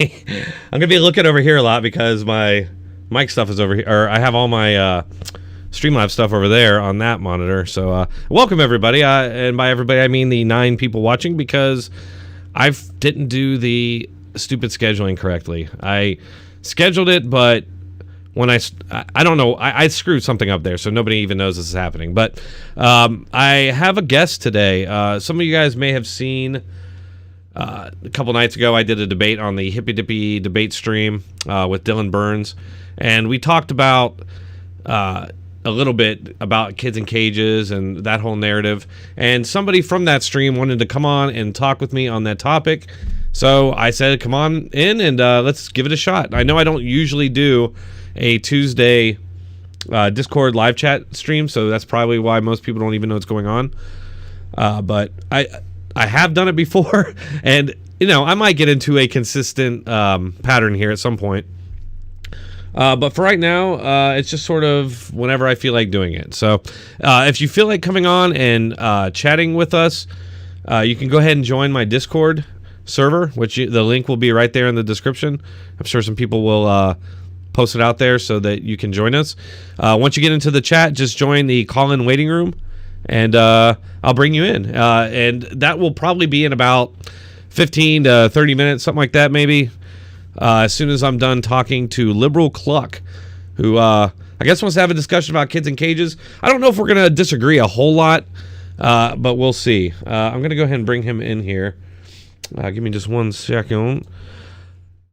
I'm gonna be looking over here a lot because my mic stuff is over here, or I have all my Streamlabs stuff over there on that monitor. So welcome everybody, and by everybody I mean the 9 people watching, because I didn't do the stupid scheduling correctly. I scheduled it, but when I don't know, I screwed something up there, so nobody even knows this is happening. But I have a guest today. Some of you guys may have seen a couple nights ago I did a debate on the Hippy Dippy debate stream with Dylan Burns, and we talked about a little bit about kids in cages and that whole narrative, and somebody from that stream wanted to come on and talk with me on that topic. So I said, come on in and let's give it a shot. I know I don't usually do a Tuesday Discord live chat stream, so that's probably why most people don't even know what's going on. But I have done it before, and I might get into a consistent pattern here at some point. But for right now, it's just sort of whenever I feel like doing it. So if you feel like coming on and chatting with us, you can go ahead and join my Discord server, which the link will be right there in the description. I'm sure some people will post it out there so that you can join us. Once you get into the chat, just join the call-in waiting room, and I'll bring you in. And that will probably be in about 15 to 30 minutes, something like that, maybe. As soon as I'm done talking to Liberal Cluck, who I guess wants to have a discussion about kids in cages. I don't know if we're going to disagree a whole lot, but we'll see. I'm going to go ahead and bring him in here. Give me just 1 second.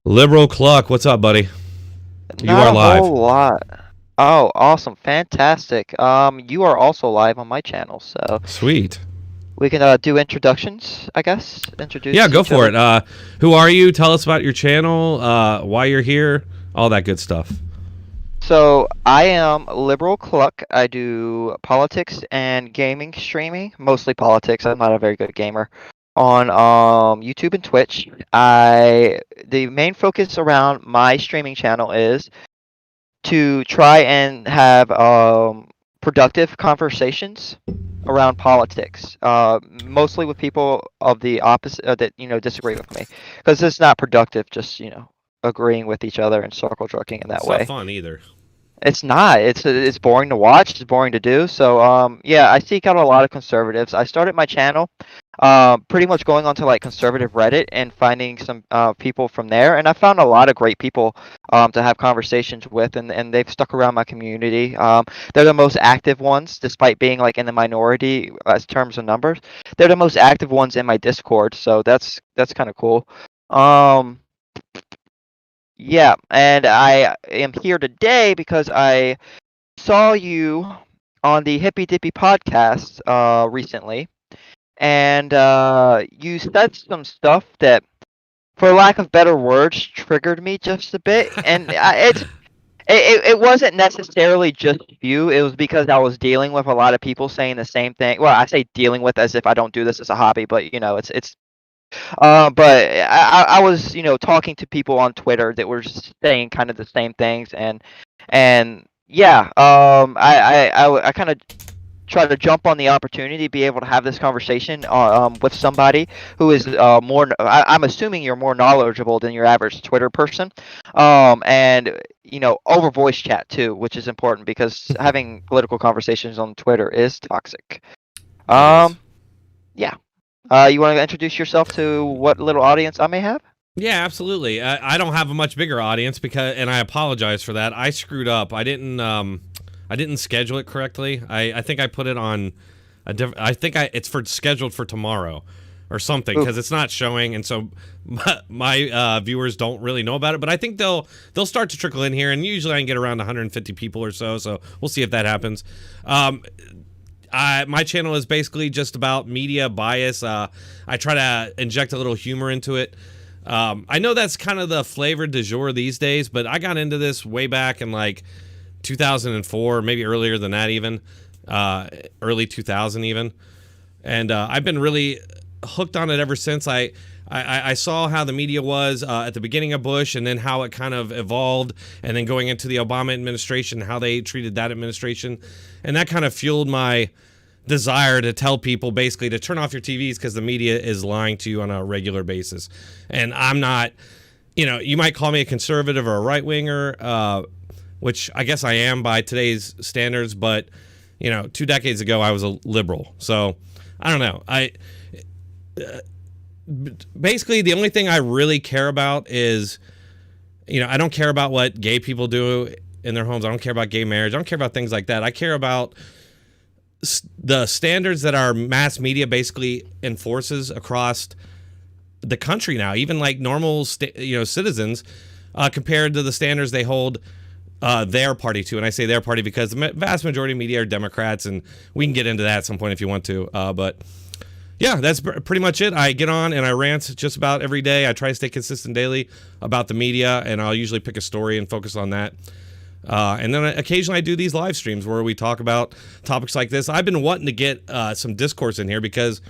Liberal Cluck, what's up, buddy? You are live. Not a whole lot. Oh, awesome. Fantastic. You are also live on my channel, so Sweet. we can do introductions, I guess. Introduce Yeah, go each for other. it. Who are you? Tell us about your channel, why you're here, all that good stuff. So, I am Liberal Cluck. I do politics and gaming streaming, mostly politics. I'm not a very good gamer. On YouTube and Twitch. The main focus around my streaming channel is to try and have productive conversations around politics, mostly with people of the opposite that disagree with me, because it's not productive just agreeing with each other and circle jerking in that It's way. not fun either. It's not. It's boring to watch. It's boring to do. So yeah, I seek out a lot of conservatives. I started my channel pretty much going onto like conservative Reddit and finding some people from there, and I found a lot of great people to have conversations with, and they've stuck around my community. They're the most active ones, despite being like in the minority as terms of numbers. They're the most active ones in my Discord, so that's kind of cool. Yeah, and I am here today because I saw you on the Hippy Dippy podcast recently, and you said some stuff that, for lack of better words, triggered me just a bit. And it wasn't necessarily just you. It was because I was dealing with a lot of people saying the same thing. Well, I say dealing with as if I don't do this as a hobby, but it's. But I was talking to people on Twitter that were just saying kind of the same things, and yeah, I kind of try to jump on the opportunity to be able to have this conversation with somebody who is more. I'm assuming you're more knowledgeable than your average Twitter person, and over voice chat too, which is important because having political conversations on Twitter is toxic. Yeah. You want to introduce yourself to what little audience I may have? Yeah, absolutely. I don't have a much bigger audience and I apologize for that. I screwed up. I didn't schedule it correctly. I think I put it on a different. It's scheduled for tomorrow or something, because it's not showing, and so my viewers don't really know about it. But I think they'll start to trickle in here, and usually I can get around 150 people or so. So we'll see if that happens. My channel is basically just about media bias. I try to inject a little humor into it. I know that's kind of the flavor du jour these days, but I got into this way back in like 2004, maybe earlier than that even, early 2000 even. And I've been really hooked on it ever since. I saw how the media was at the beginning of Bush, and then how it kind of evolved, and then going into the Obama administration, how they treated that administration. And that kind of fueled my desire to tell people basically to turn off your TVs because the media is lying to you on a regular basis. And I'm not you might call me a conservative or a right winger, which I guess I am by today's standards. But 2 decades ago, I was a liberal. So I don't know. Basically, the only thing I really care about is, I don't care about what gay people do in their homes. I don't care about gay marriage. I don't care about things like that. I care about the standards that our mass media basically enforces across the country now, even like normal, citizens, compared to the standards they hold their party to. And I say their party because the vast majority of media are Democrats, and we can get into that at some point if you want to. But yeah, that's pretty much it. I get on and I rant just about every day. I try to stay consistent daily about the media, and I'll usually pick a story and focus on that. And then occasionally I do these live streams where we talk about topics like this. I've been wanting to get some discourse in here because,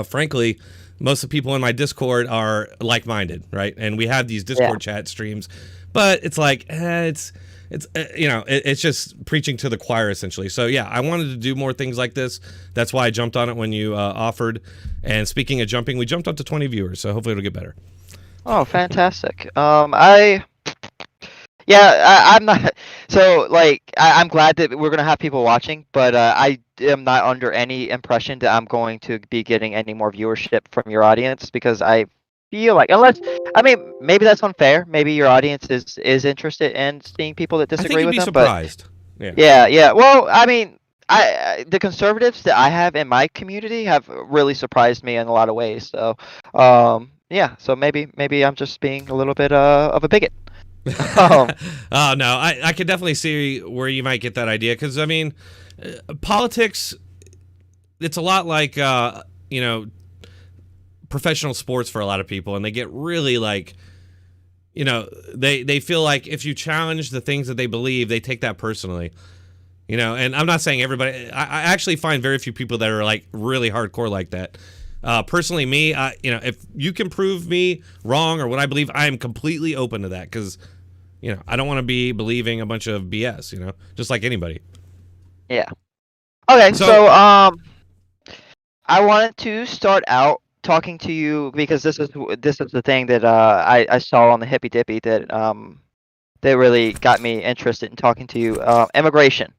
frankly, most of the people in my Discord are like-minded, right? And we have these Discord chat streams, but it's like it's just preaching to the choir essentially. So yeah, I wanted to do more things like this. That's why I jumped on it when you offered. And speaking of jumping, we jumped up to 20 viewers, so hopefully it'll get better. Oh, fantastic. I'm not. So, I'm glad that we're gonna have people watching, but I am not under any impression that I'm going to be getting any more viewership from your audience, because I feel like, maybe that's unfair. Maybe your audience is interested in seeing people that disagree with them. I think you'd be surprised. Yeah. Well, the conservatives that I have in my community have really surprised me in a lot of ways. So, So maybe I'm just being a little bit of a bigot. Oh no, I could definitely see where you might get that idea, because politics, it's a lot like professional sports for a lot of people, and they get really they feel like if you challenge the things that they believe, they take that personally. And I'm not saying everybody. I actually find very few people that are really hardcore like that. Personally, me, if you can prove me wrong or what I believe, I am completely open to that, because I don't want to be believing a bunch of BS, just like anybody. Yeah. Okay, so I wanted to start out talking to you because this is the thing that I saw on the Hippy Dippy that really got me interested in talking to you. Immigration,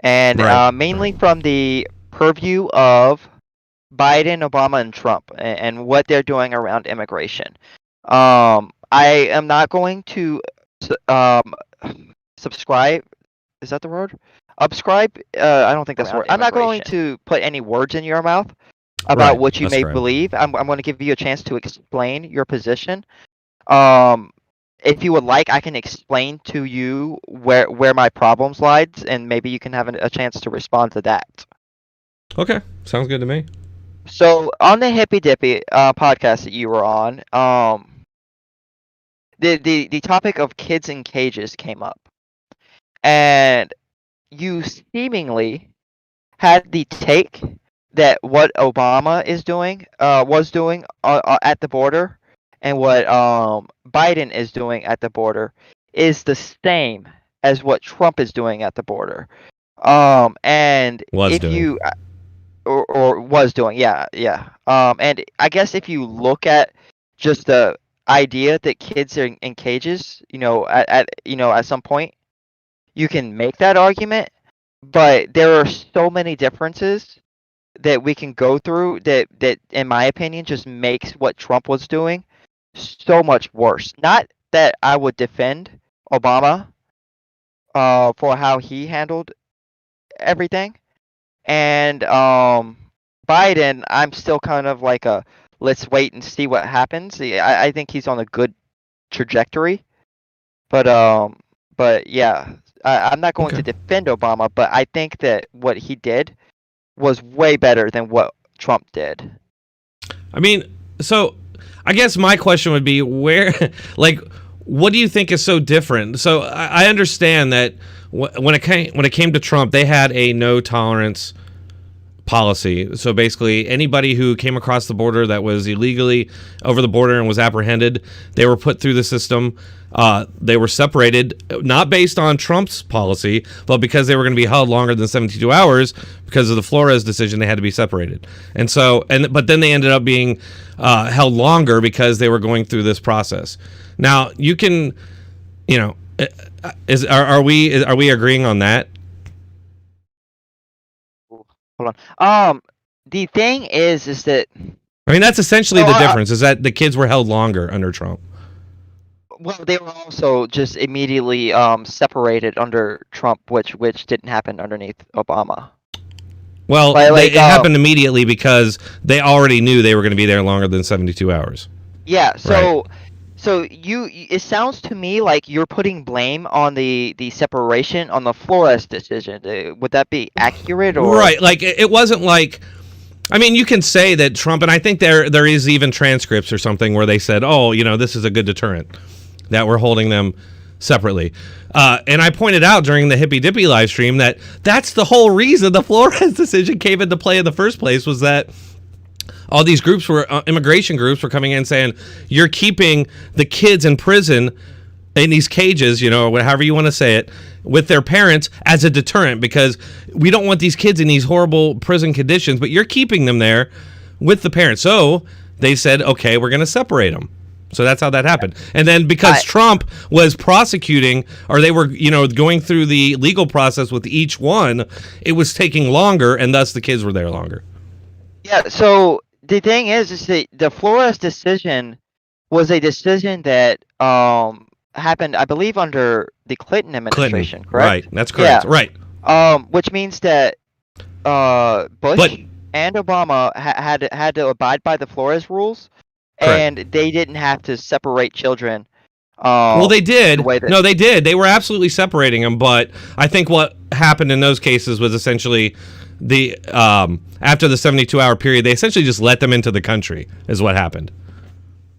and Right. Mainly from the purview of Biden, Obama, and Trump, and what they're doing around immigration. I am not going to subscribe. Is that the word? Upscribe? I don't think that's the word. I'm not going to put any words in your mouth about what you may believe. I'm going to give you a chance to explain your position. If you would like, I can explain to you where my problems lies, and maybe you can have a chance to respond to that. Okay, sounds good to me. So on the Hippy Dippy podcast that you were on, the topic of kids in cages came up, and you seemingly had the take that what Obama was doing at the border, and what Biden is doing at the border is the same as what Trump is doing at the border. And was doing. Or was doing, yeah. And I guess if you look at just the idea that kids are in cages, at some point, you can make that argument, but there are so many differences that we can go through that in my opinion just makes what Trump was doing so much worse. Not that I would defend Obama for how he handled everything, and Biden, I'm still kind of like let's wait and see what happens. I think he's on a good trajectory, but yeah, I'm not going to defend Obama, but I think that what he did was way better than what Trump did. So I guess my question would be where, what do you think is so different? So I understand that when it came to Trump, they had a no tolerance policy. So basically, anybody who came across the border that was illegally over the border and was apprehended, they were put through the system. They were separated, not based on Trump's policy, but because they were going to be held longer than 72 hours because of the Flores decision. They had to be separated, but then they ended up being held longer because they were going through this process. Now you can, are we agreeing on that? Hold on. The thing is that I mean, that's essentially the difference, is that the kids were held longer under Trump. Well, they were also just immediately separated under Trump, which didn't happen underneath Obama. Well, it happened immediately because they already knew they were going to be there longer than 72 hours. Yeah, so right. So it sounds to me like you're putting blame on the separation on the Flores decision. Would that be accurate? Or right? Like it wasn't like, I mean, you can say that Trump, and I think there is even transcripts or something where they said, oh, this is a good deterrent that we're holding them separately. And I pointed out during the Hippy Dippy live stream that that's the whole reason the Flores decision came into play in the first place, was that all these groups immigration groups were coming in saying, you're keeping the kids in prison in these cages, however you want to say it, with their parents as a deterrent, because we don't want these kids in these horrible prison conditions, but you're keeping them there with the parents. So they said, okay, we're going to separate them. So that's how that happened. And then because Trump was prosecuting, or they were, going through the legal process with each one, it was taking longer, and thus the kids were there longer. Yeah, so the thing is that the Flores decision was a decision that happened, I believe, under the Clinton administration, correct? Right, that's correct. Yeah. Right. Which means that Bush and Obama had to abide by the Flores rules, correct. And they didn't have to separate children. Well, they did. No, they did. They were absolutely separating them, but I think what happened in those cases was essentially the after the 72-hour period, they essentially just let them into the country, is what happened.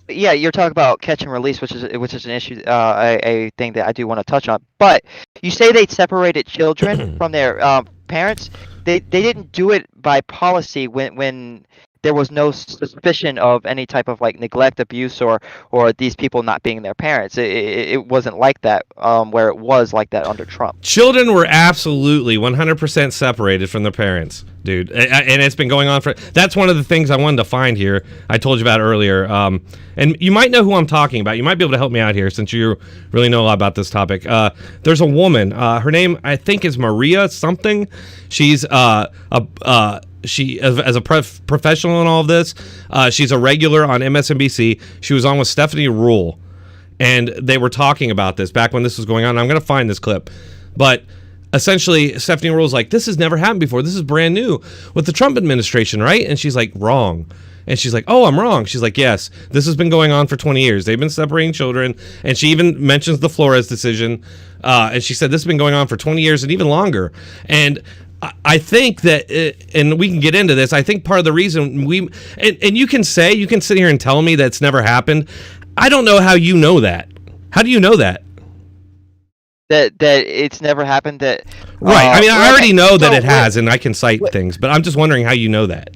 Yeah, you're talking about catch and release, which is an issue, a thing that I do want to touch on. But you say they separated children from their parents. They didn't do it by policy when there was no suspicion of any type of neglect, abuse, or these people not being their parents. It wasn't like that where it was like that under Trump. Children were absolutely 100% separated from their parents, dude. And it's been going on that's one of the things I wanted to find here. I told you about earlier. And you might know who I'm talking about. You might be able to help me out here since you really know a lot about this topic. There's a woman. Her name, I think, is Maria something. She's she, as a professional in all of this, she's a regular on MSNBC. She was on with Stephanie Ruhle, and they were talking about this back when this was going on. I'm going to find this clip, but essentially Stephanie Ruhle's like, this has never happened before. This is brand new with the Trump administration, right? And she's like, wrong. And she's like, oh, I'm wrong. She's like, yes, this has been going on for 20 years. They've been separating children. And she even mentions the Flores decision. And she said this has been going on for 20 years and even longer. And I think that, and we can get into this, I think part of the reason and you can sit here and tell me that's never happened. I don't know how you know that. How do you know that? That it's never happened? That right. I mean, I already know that it has, and I can cite things, but I'm just wondering how you know that.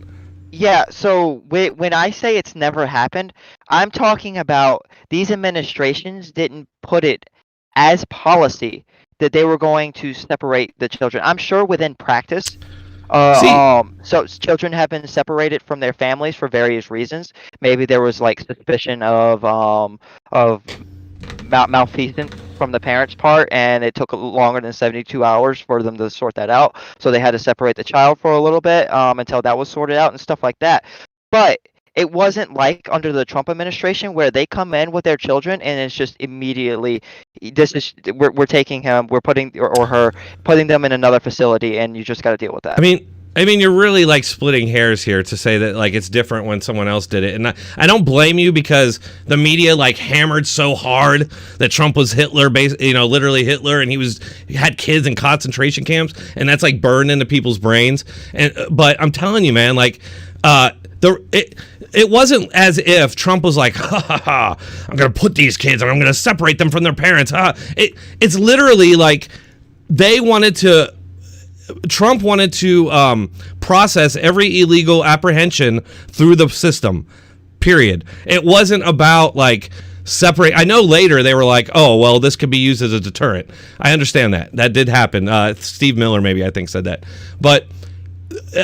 Yeah, so when I say it's never happened, I'm talking about these administrations didn't put it as policy that they were going to separate the children. I'm sure within practice, so children have been separated from their families for various reasons. Maybe there was suspicion of malfeasance from the parents' part, and it took longer than 72 hours for them to sort that out. So they had to separate the child for a little bit until that was sorted out and stuff like that. But it wasn't like under the Trump administration where they come in with their children and it's just immediately, we're taking him, we're putting or her, putting them in another facility, and you just got to deal with that. I mean, you're really splitting hairs here to say that it's different when someone else did it, and I don't blame you because the media hammered so hard that Trump was Hitler, literally Hitler, and he had kids in concentration camps, and that's burned into people's brains. But I'm telling you, man, it wasn't as if Trump was like, ha ha ha, I'm gonna put these kids and I'm gonna separate them from their parents. It's literally they wanted to Trump wanted to process every illegal apprehension through the system, period. It wasn't about like separate. I know later they were like, oh, well, this could be used as a deterrent. I understand that. That did happen. Steve Miller, maybe, I think, said that. But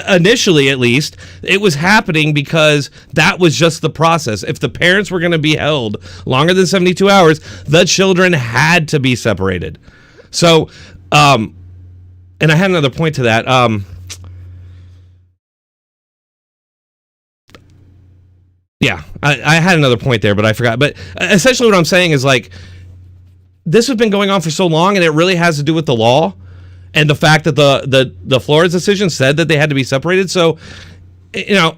initially, at least, it was happening because that was just the process. If the parents were going to be held longer than 72 hours, the children had to be separated. So, and I had another point to that. Yeah, I had another point there, but I forgot. But essentially what I'm saying is, like, this has been going on for so long, and it really has to do with the law and the fact that the Flores decision said that they had to be separated. So, you know,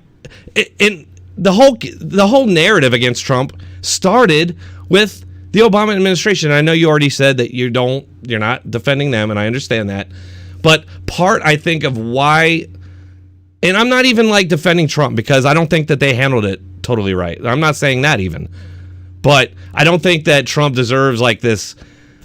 the whole narrative against Trump started with the Obama administration. I know you already said that you're not defending them, and I understand that. But part, I think, of why, and I'm not even like defending Trump because I don't think that they handled it totally right. I'm not saying that even. But I don't think that Trump deserves like the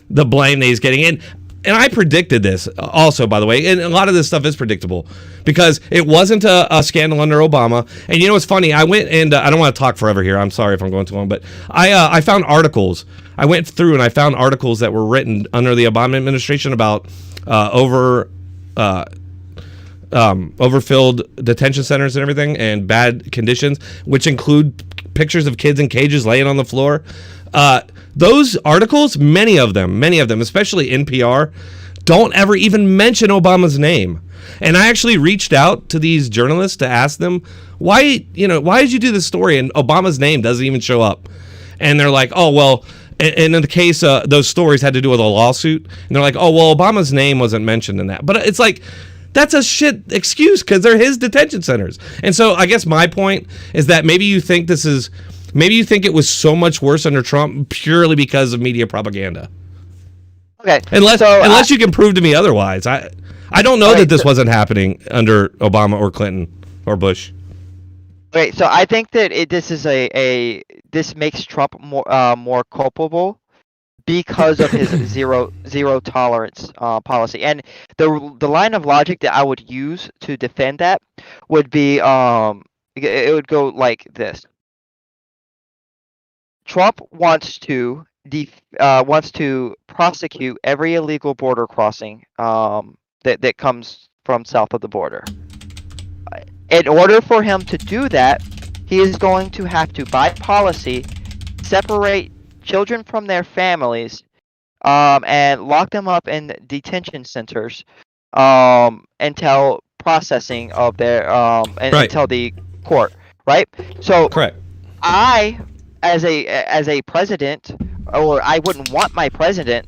blame that he's getting. And I predicted this also, by the way, and a lot of this stuff is predictable because it wasn't a scandal under Obama. And you know what's funny? I went and I don't want to talk forever here. I'm sorry if I'm going too long, but I found articles. I went through and I found articles that were written under the Obama administration about overfilled detention centers and everything and bad conditions, which include pictures of kids in cages laying on the floor. Those articles, many of them, especially NPR, don't ever even mention Obama's name. And I actually reached out to these journalists to ask them, why did you do this story and Obama's name doesn't even show up? And they're like, oh, well, and in the case, those stories had to do with a lawsuit. And they're like, oh, well, Obama's name wasn't mentioned in that. But it's like, that's a shit excuse because they're his detention centers. And so I guess my point is that maybe you think it was so much worse under Trump purely because of media propaganda. Okay. Unless you can prove to me otherwise. I don't know that this wasn't happening under Obama or Clinton or Bush. Okay, so I think that this makes Trump more culpable because of his zero tolerance policy. And the line of logic that I would use to defend that would be it would go like this. Trump wants to prosecute every illegal border crossing that comes from south of the border. In order for him to do that, he is going to have to, by policy, separate children from their families and lock them up in detention centers until processing of their until the court. Right. So correct. I, as a president, or I wouldn't want my president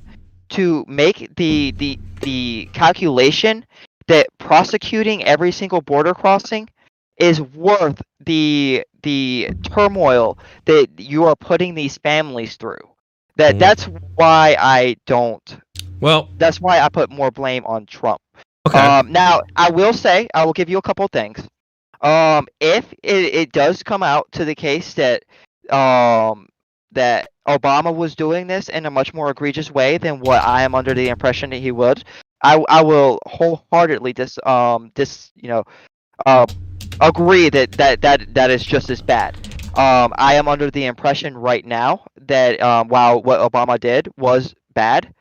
to make the calculation that prosecuting every single border crossing is worth the turmoil that you are putting these families through. That's why I don't. Well, that's why I put more blame on Trump. Okay. Now I will give you a couple things. If it does come out to the case that that Obama was doing this in a much more egregious way than what I am under the impression that he would, I will wholeheartedly agree that is just as bad. I am under the impression right now that while what Obama did was bad,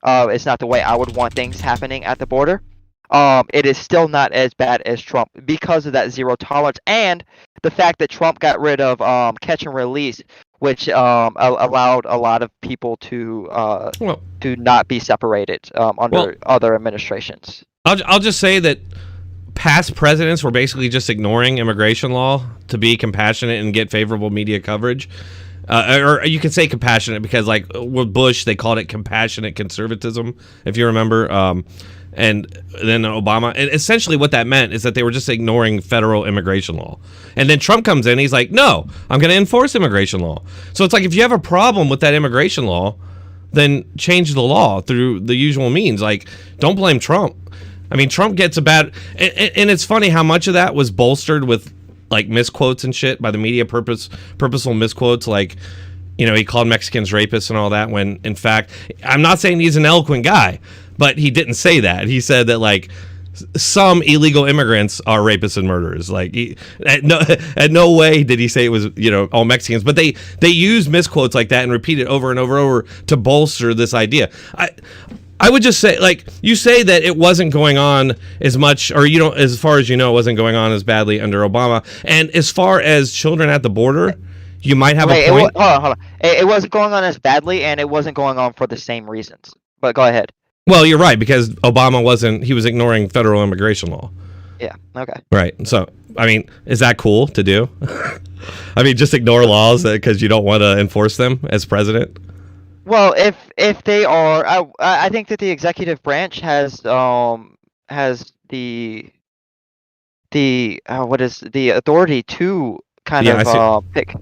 it's not the way I would want things happening at the border. It is still not as bad as Trump because of that zero tolerance and the fact that Trump got rid of catch and release, which allowed a lot of people to not be separated under other administrations. I'll just say that past presidents were basically just ignoring immigration law to be compassionate and get favorable media coverage. Or you could say compassionate because, like, with Bush, they called it compassionate conservatism, if you remember. And then Obama. And essentially what that meant is that they were just ignoring federal immigration law. And then Trump comes in, he's like, no, I'm going to enforce immigration law. So it's like, if you have a problem with that immigration law, then change the law through the usual means. Like, don't blame Trump. I mean, Trump gets a bad, and it's funny how much of that was bolstered with like misquotes and shit by the media, purposeful misquotes. Like, you know, he called Mexicans rapists and all that when in fact, I'm not saying he's an eloquent guy, but he didn't say that. He said that like some illegal immigrants are rapists and murderers. Like, at no way did he say it was, all Mexicans. But they use misquotes like that and repeat it over and over and over to bolster this idea. I would just say, like, you say that it wasn't going on as much, or as far as it wasn't going on as badly under Obama. And as far as children at the border, you might have a point. Hold on. It wasn't going on as badly, and it wasn't going on for the same reasons. But go ahead. Well, you're right, because Obama he was ignoring federal immigration law. Yeah, okay. Right. So, I mean, is that cool to do? I mean, just ignore laws because you don't want to enforce them as president? Well, if they are, I think that the executive branch has the authority to kind of pick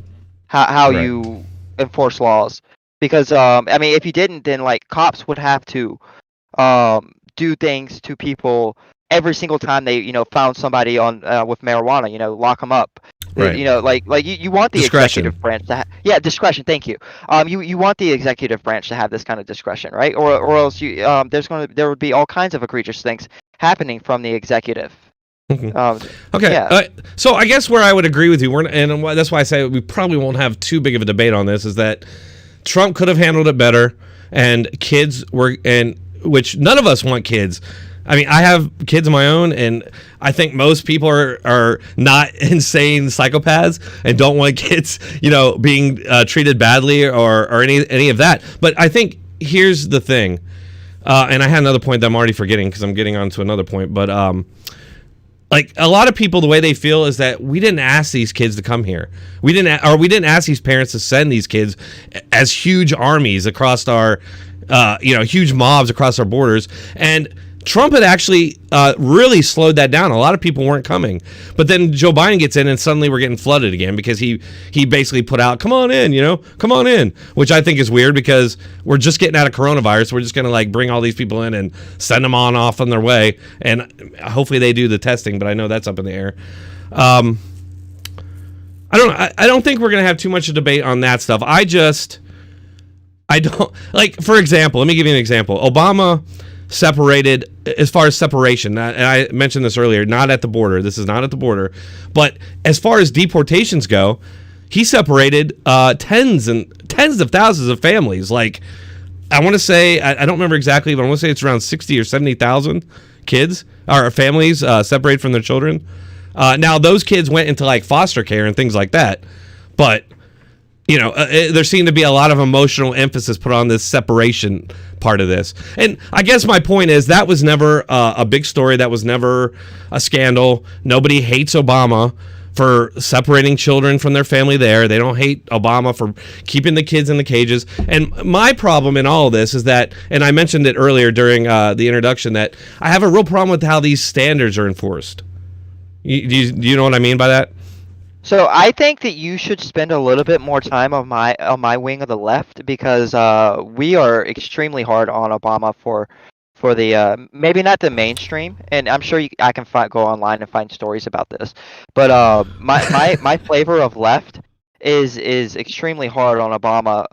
how you enforce laws, because I mean, if you didn't, then like cops would have to do things to people every single time they found somebody on with marijuana, lock them up. Right. You want the discretion. Executive branch to discretion. Thank you. You want the executive branch to have this kind of discretion, right? Or else there would be all kinds of egregious things happening from the executive. Okay. Yeah. So I guess where I would agree with you, and that's why I say we probably won't have too big of a debate on this, is that Trump could have handled it better, and which none of us want kids. I mean, I have kids of my own, and I think most people are not insane psychopaths and don't want kids, being treated badly or any of that. But I think here's the thing, and I had another point that I'm already forgetting because I'm getting on to another point. But like a lot of people, the way they feel is that we didn't ask these kids to come here. We didn't ask these parents to send these kids as huge armies across our, huge mobs across our borders. And Trump had actually really slowed that down. A lot of people weren't coming. But then Joe Biden gets in and suddenly we're getting flooded again because he basically put out, come on in, come on in, which I think is weird because we're just getting out of coronavirus. We're just going to like bring all these people in and send them off on their way. And hopefully they do the testing, but I know that's up in the air. I don't think we're going to have too much of debate on that stuff. I don't, like, for example, let me give you an example. Obama separated, as far as separation, and I mentioned this earlier, not at the border. This is not at the border. But as far as deportations go, he separated tens of thousands of families. Like, I want to say, I don't remember exactly, but I want to say it's around 60 or 70,000 kids or families separated from their children. Now, those kids went into like foster care and things like that. But there seemed to be a lot of emotional emphasis put on this separation part of this. And I guess my point is that was never a big story. That was never a scandal. Nobody hates Obama for separating children from their family there. They don't hate Obama for keeping the kids in the cages. And my problem in all of this is that, and I mentioned it earlier during the introduction, that I have a real problem with how these standards are enforced. Do you know what I mean by that? So I think that you should spend a little bit more time on my wing of the left, because we are extremely hard on Obama for the maybe not the mainstream, and I'm sure I can go online and find stories about this, but my flavor of left is extremely hard on Obama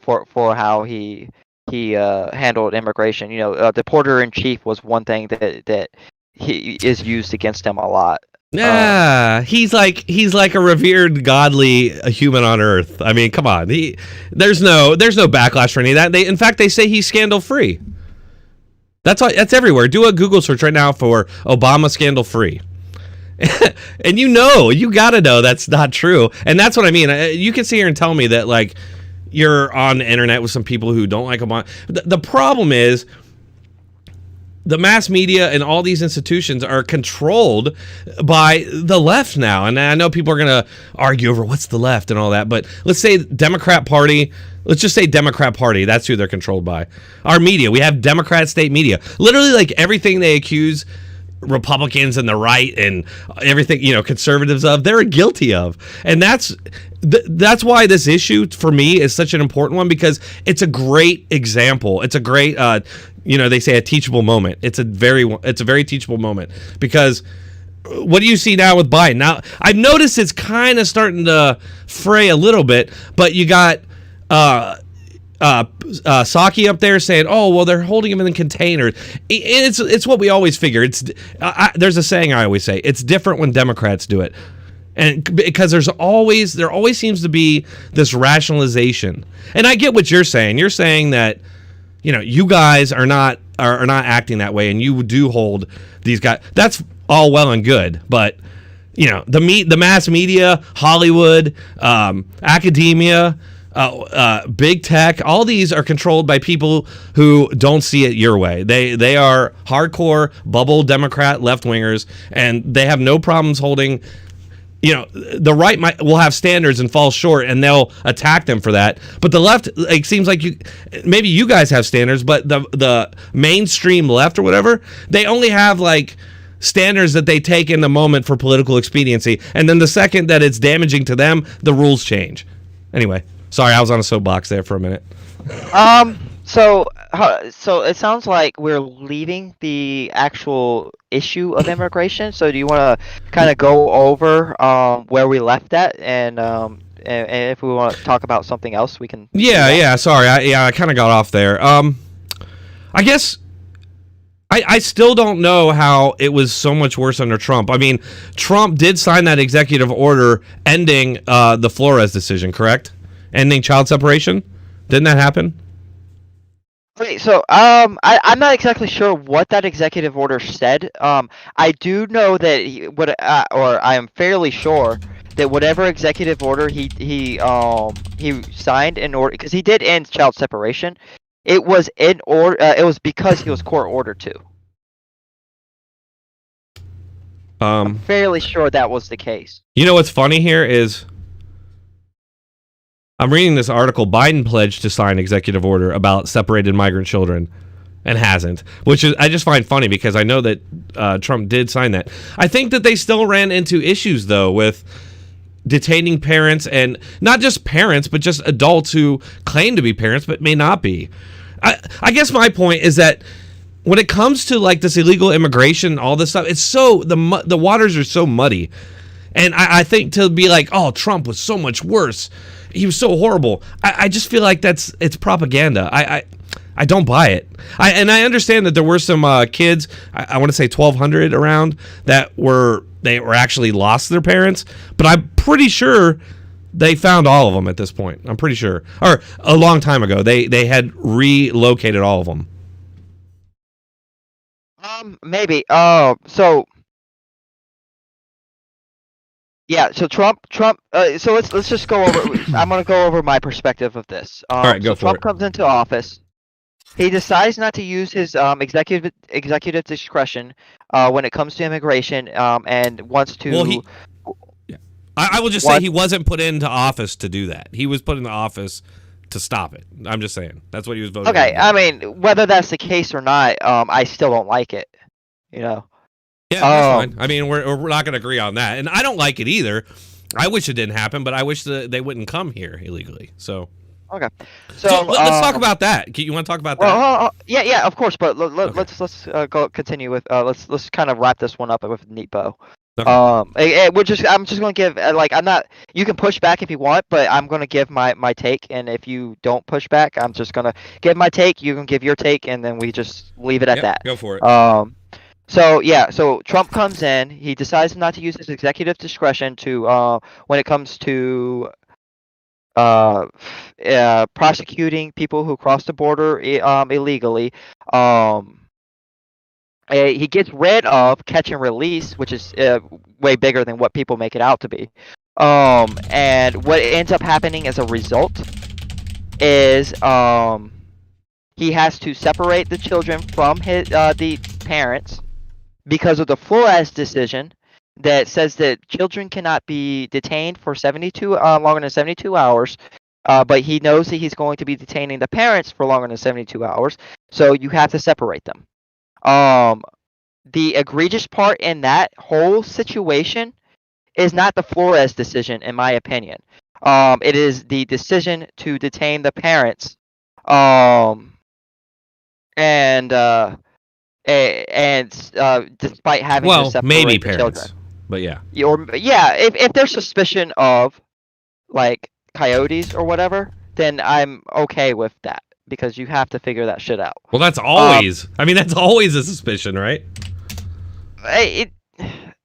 for how he handled immigration. The porter in chief was one thing that he is used against him a lot. Yeah, he's like a revered, godly human on earth. I mean, come on. There's no backlash for any of that. In fact, they say he's scandal free. That's everywhere. Do a Google search right now for Obama scandal free. And you gotta know that's not true. And that's what I mean. You can sit here and tell me that like you're on the internet with some people who don't like Obama. The problem is, the mass media and all these institutions are controlled by the left now. And I know people are going to argue over what's the left and all that, but let's say Democrat Party, let's just say Democrat Party, that's who they're controlled by. Our media, we have Democrat state media. Literally like everything they accuse Republicans and the right and everything, conservatives of, they're guilty of. And that's why this issue for me is such an important one, because it's a great example. It's a great, they say a teachable moment. It's a very teachable moment, because what do you see now with Biden? Now, I've noticed it's kind of starting to fray a little bit, but you got, Psaki up there saying, "Oh, well, they're holding him in the container." It's what we always figure. There's a saying I always say: it's different when Democrats do it, and because there always seems to be this rationalization. And I get what you're saying. You're saying that you guys are not acting that way, and you do hold these guys. That's all well and good, but the mass media, Hollywood, academia. Big tech, all these are controlled by people who don't see it your way. They are hardcore bubble Democrat left-wingers, and they have no problems holding. The right will have standards and fall short, and they'll attack them for that. But the left, seems like maybe you guys have standards, but the mainstream left or whatever, they only have standards that they take in the moment for political expediency, and then the second that it's damaging to them, the rules change. Anyway. Sorry, I was on a soapbox there for a minute. So it sounds like we're leaving the actual issue of immigration. So do you want to kind of go over where we left at, and if we want to talk about something else, we can. Yeah. Sorry, I kind of got off there. I guess I still don't know how it was so much worse under Trump. I mean, Trump did sign that executive order ending the Flores decision, correct? Ending child separation? Didn't that happen? Okay, so I'm not exactly sure what that executive order said. I do know that or I am fairly sure that whatever executive order he signed in order, because he did end child separation, it was in order. It was because he was court ordered to. I'm fairly sure that was the case. You know what's funny here is, I'm reading this article. Biden pledged to sign executive order about separated migrant children and hasn't, which is I just find funny because I know that Trump did sign that. I think that they still ran into issues, though, with detaining parents, and not just parents, but just adults who claim to be parents but may not be. I guess my point is that when it comes to this illegal immigration and all this stuff, it's the waters are so muddy. And I think to be oh, Trump was so much worse. He was so horrible. I just feel like it's propaganda. I don't buy it. I understand that there were some kids, I want to say 1,200 around, they were actually lost their parents, but I'm pretty sure they found all of them at this point. I'm pretty sure. Or a long time ago, they had relocated all of them. Maybe. Yeah, so Trump. So let's just go over. I'm gonna go over my perspective of this. All right, go for Trump it. comes into office. He decides not to use his executive discretion when it comes to immigration, and wants to. Well, I will just say he wasn't put into office to do that. He was put into office to stop it. I'm just saying that's what he was voting. Okay, on. I mean, whether that's the case or not, I still don't like it. Yeah, that's fine. I mean, we're not going to agree on that, and I don't like it either. I wish it didn't happen, but I wish that they wouldn't come here illegally. So okay, so let's talk about that. You want to talk about that? Yeah, of course. But let's go continue with let's kind of wrap this one up with a neat bow. Okay. I'm just going to give I'm not. You can push back if you want, but I'm going to give my take, and if you don't push back, I'm just going to give my take. You can give your take, and then we just leave it at that. Go for it. So Trump comes in. He decides not to use his executive discretion to when it comes to prosecuting people who cross the border illegally. He gets rid of catch and release, which is way bigger than what people make it out to be. And what ends up happening as a result is he has to separate the children from the parents because of the Flores decision that says that children cannot be detained for longer than 72 hours. But he knows that he's going to be detaining the parents for longer than 72 hours, so you have to separate them. The egregious part in that whole situation is not the Flores decision, in my opinion. It is the decision to detain the parents, and despite having to separate maybe the parents, children. but yeah. If there's suspicion of coyotes or whatever, then I'm okay with that because you have to figure that shit out. Well, that's always. I mean, that's always a suspicion, right? It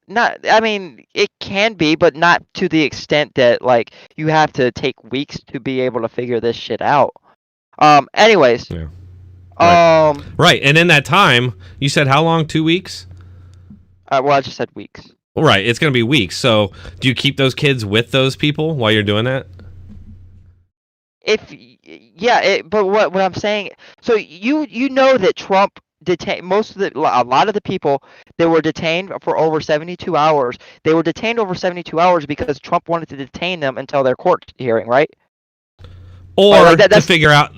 not. I mean, it can be, but not to the extent that like you have to take weeks to be able to figure this shit out. Anyways. Yeah. Right. Um. Right. And in that time, you said how long? 2 weeks? Well, I just said weeks. Well, right. It's going to be weeks. So, do you keep those kids with those people while you're doing that? But what I'm saying, so you know that Trump detained a lot of the people that were detained for over 72 hours. They were detained over 72 hours because Trump wanted to detain them until their court hearing, right? Or like to figure out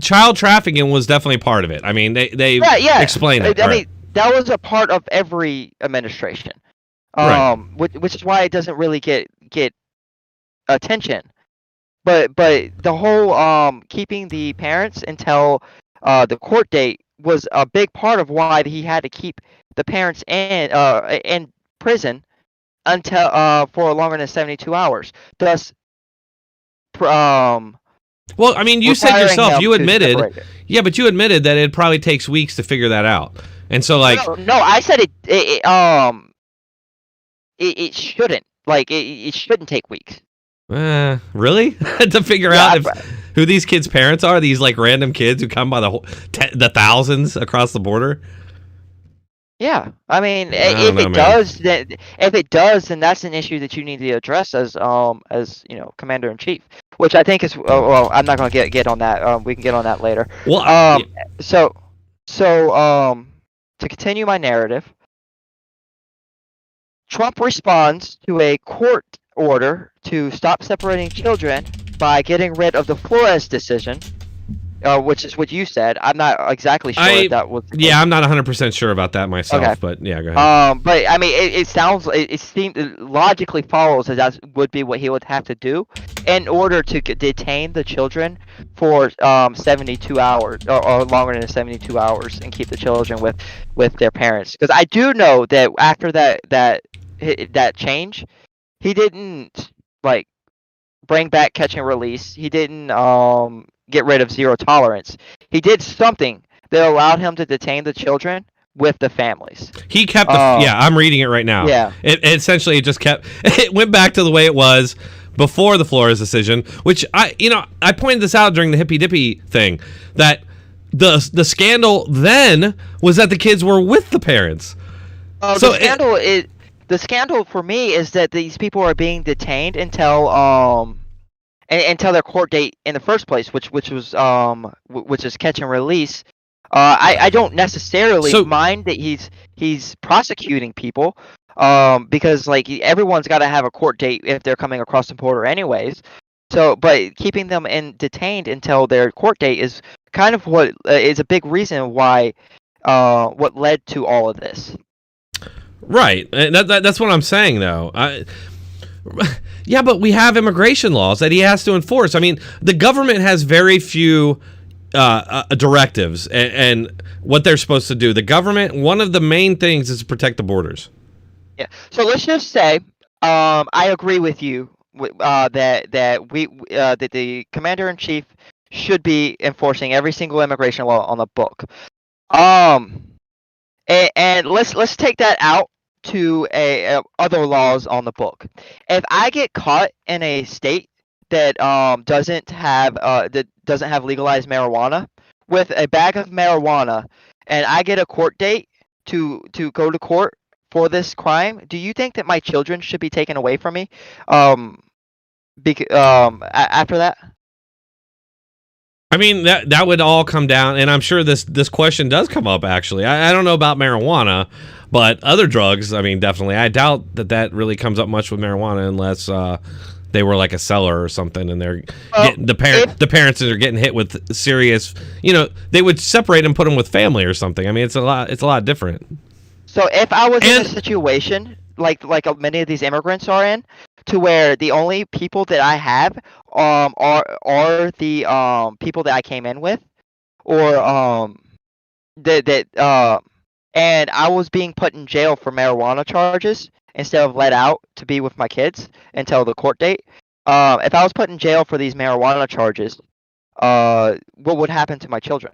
child trafficking was definitely part of it. I mean, they explain it. I mean, that was a part of every administration. Right. Which is why it doesn't really get attention. But the whole keeping the parents until the court date was a big part of why he had to keep the parents in prison until for longer than 72 hours. Thus, well, I mean, you said yourself, you admitted, yeah, but you admitted that it probably takes weeks to figure that out, and so like, no, I said it shouldn't, like it shouldn't take weeks. Really? To figure out who these kids' parents are, these like random kids who come by the thousands across the border. Yeah, I mean, if it does, then that's an issue that you need to address as commander in chief, which I think is well, I'm not going to get on that. We can get on that later. Well, so to continue my narrative, Trump responds to a court order to stop separating children by getting rid of the Flores decision, which is what you said. I'm not exactly sure if that was. Yeah, I'm not 100% sure about that myself, okay. But yeah, go ahead. But I mean, it logically follows that would be what he would have to do in order to detain the children for 72 hours or longer than 72 hours and keep the children with their parents. Because I do know that after that change, he didn't like bring back catch and release. He didn't get rid of zero tolerance. He did something that allowed him to detain the children with the families. He kept I'm reading it right now. Yeah. It essentially just kept it went back to the way it was before the Flores decision, which I pointed this out during the hippy dippy thing, that the scandal then was that the kids were with the parents. The scandal for me is that these people are being detained until their court date in the first place, which is catch and release. I don't necessarily mind that he's prosecuting people, because like everyone's got to have a court date if they're coming across the border anyways. So, but keeping them detained until their court date is kind of what is a big reason why what led to all of this. Right. That's what I'm saying, though. Yeah, but we have immigration laws that he has to enforce. I mean, the government has very few directives and what they're supposed to do. The government, one of the main things is to protect the borders. Yeah. So let's just say I agree with you that the commander in chief should be enforcing every single immigration law on the book. And let's take that out to other laws on the book. If I get caught in a state that doesn't have legalized marijuana with a bag of marijuana, and I get a court date to go to court for this crime, do you think that my children should be taken away from me after that? I mean, that would all come down, and I'm sure this question does come up, actually. I don't know about marijuana, but other drugs, I mean, definitely. I doubt that really comes up much with marijuana unless they were like a seller or something, and they're getting, the parents are getting hit with serious, they would separate and put them with family or something. I mean, it's a lot different. So if I was in a situation like many of these immigrants are in, to where the only people that I have are the people that I came in with, or and I was being put in jail for marijuana charges instead of let out to be with my kids until the court date. If I was put in jail for these marijuana charges, what would happen to my children?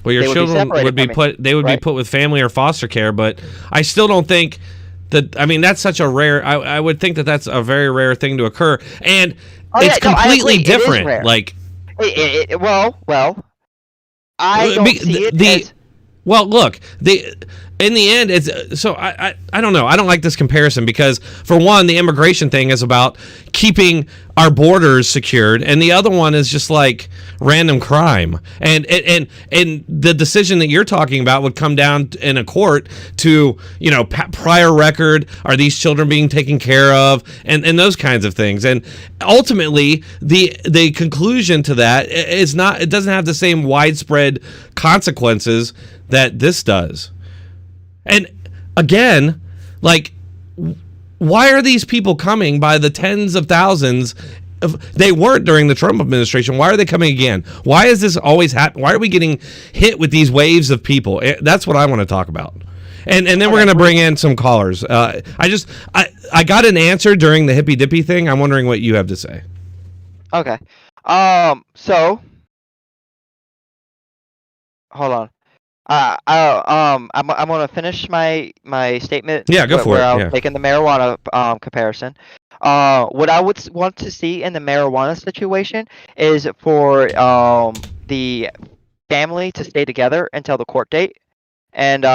Well, your They would be children separated would be from me, put. They would be right? put with family or foster care. But I still don't think that. I mean, that's such a rare. I would think that that's a very rare thing to occur, and Oh it's yeah, no, I agree. completely It is different. rare. Like Well, I don't see it the as. well, look, in the end, it's so I don't know. I don't like this comparison because for one, the immigration thing is about keeping our borders secured, and the other one is just like random crime. And the decision that you're talking about would come down in a court to prior record. Are these children being taken care of, and those kinds of things. And ultimately, the conclusion to that is not. It doesn't have the same widespread consequences that this does. And again, like, why are these people coming by the tens of thousands? They weren't during the Trump administration. Why are they coming again? Why is this always happening? Why are we getting hit with these waves of people? That's what I want to talk about. And then we're going to bring in some callers. I got an answer during the hippy dippy thing. I'm wondering what you have to say. Okay. So hold on. I'm gonna finish my statement. Yeah, go for where it. I was Yeah. making the marijuana comparison. What I would want to see in the marijuana situation is for the family to stay together until the court date, and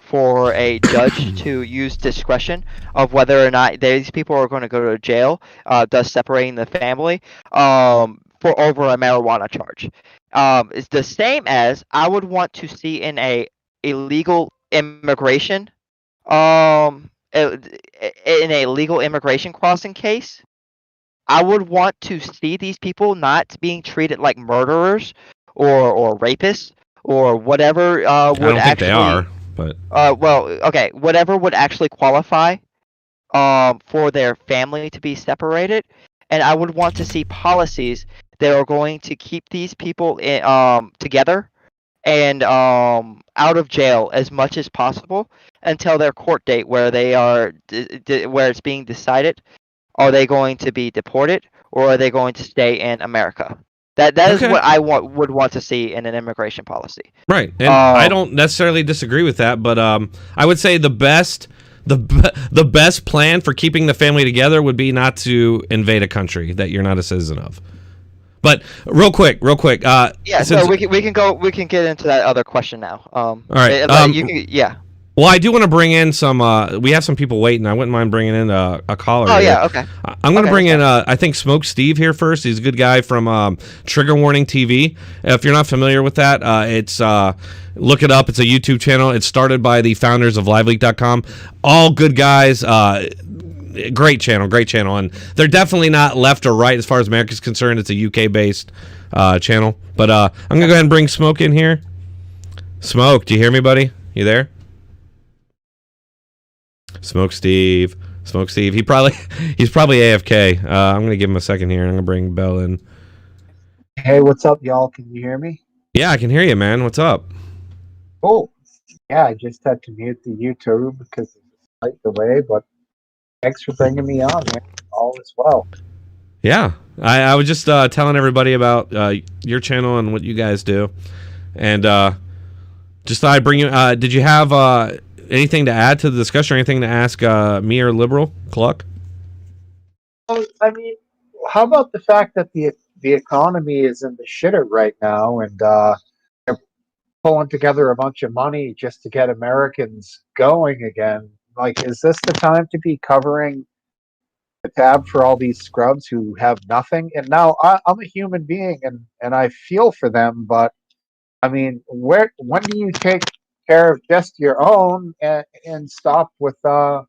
for a judge to use discretion of whether or not these people are going to go to jail, thus separating the family for over a marijuana charge. It's the same as I would want to see in a illegal immigration, in a legal immigration crossing case. I would want to see these people not being treated like murderers or rapists or whatever I would don't think they actually are, but whatever would actually qualify for their family to be separated, and I would want to see policies that are going to keep these people together and out of jail as much as possible until their court date, where they are where it's being decided: are they going to be deported or are they going to stay in America? That is okay. what I would want to see in an immigration policy. Right, and I don't necessarily disagree with that, but I would say the best plan for keeping the family together would be not to invade a country that you're not a citizen of. But real quick, Yeah, so we can get into that other question now. All right, yeah. Well, I do want to bring in some. We have some people waiting. I wouldn't mind bringing in a caller. Oh here. yeah, okay. I'm going to bring in. I think Smoke Steve here first. He's a good guy from Trigger Warning TV. If you're not familiar with that, it's look it up. It's a YouTube channel. It's started by the founders of LiveLeak.com. All good guys. Great channel, and they're definitely not left or right as far as America's concerned. It's a UK based channel. But I'm gonna go ahead and bring Smoke in here. Smoke, do you hear me, buddy? You there? Smoke Steve. He's probably AFK. I'm gonna give him a second here, and I'm gonna bring Bell in. Hey, what's up, y'all? Can you hear me? Yeah, I can hear you, man. What's up? Oh, yeah, I just had to mute the YouTube because of the slight delay, but thanks for bringing me on, man. All is well. Yeah, I was just telling everybody about your channel and what you guys do, and just thought I'd bring you. Did you have anything to add to the discussion or anything to ask me or Liberal Cluck? Well, I mean, how about the fact that the economy is in the shitter right now, and they're pulling together a bunch of money just to get Americans going again? Like, is this the time to be covering the tab for all these scrubs who have nothing? And now I'm a human being, and I feel for them, but I mean, when do you take care of just your own and stop with the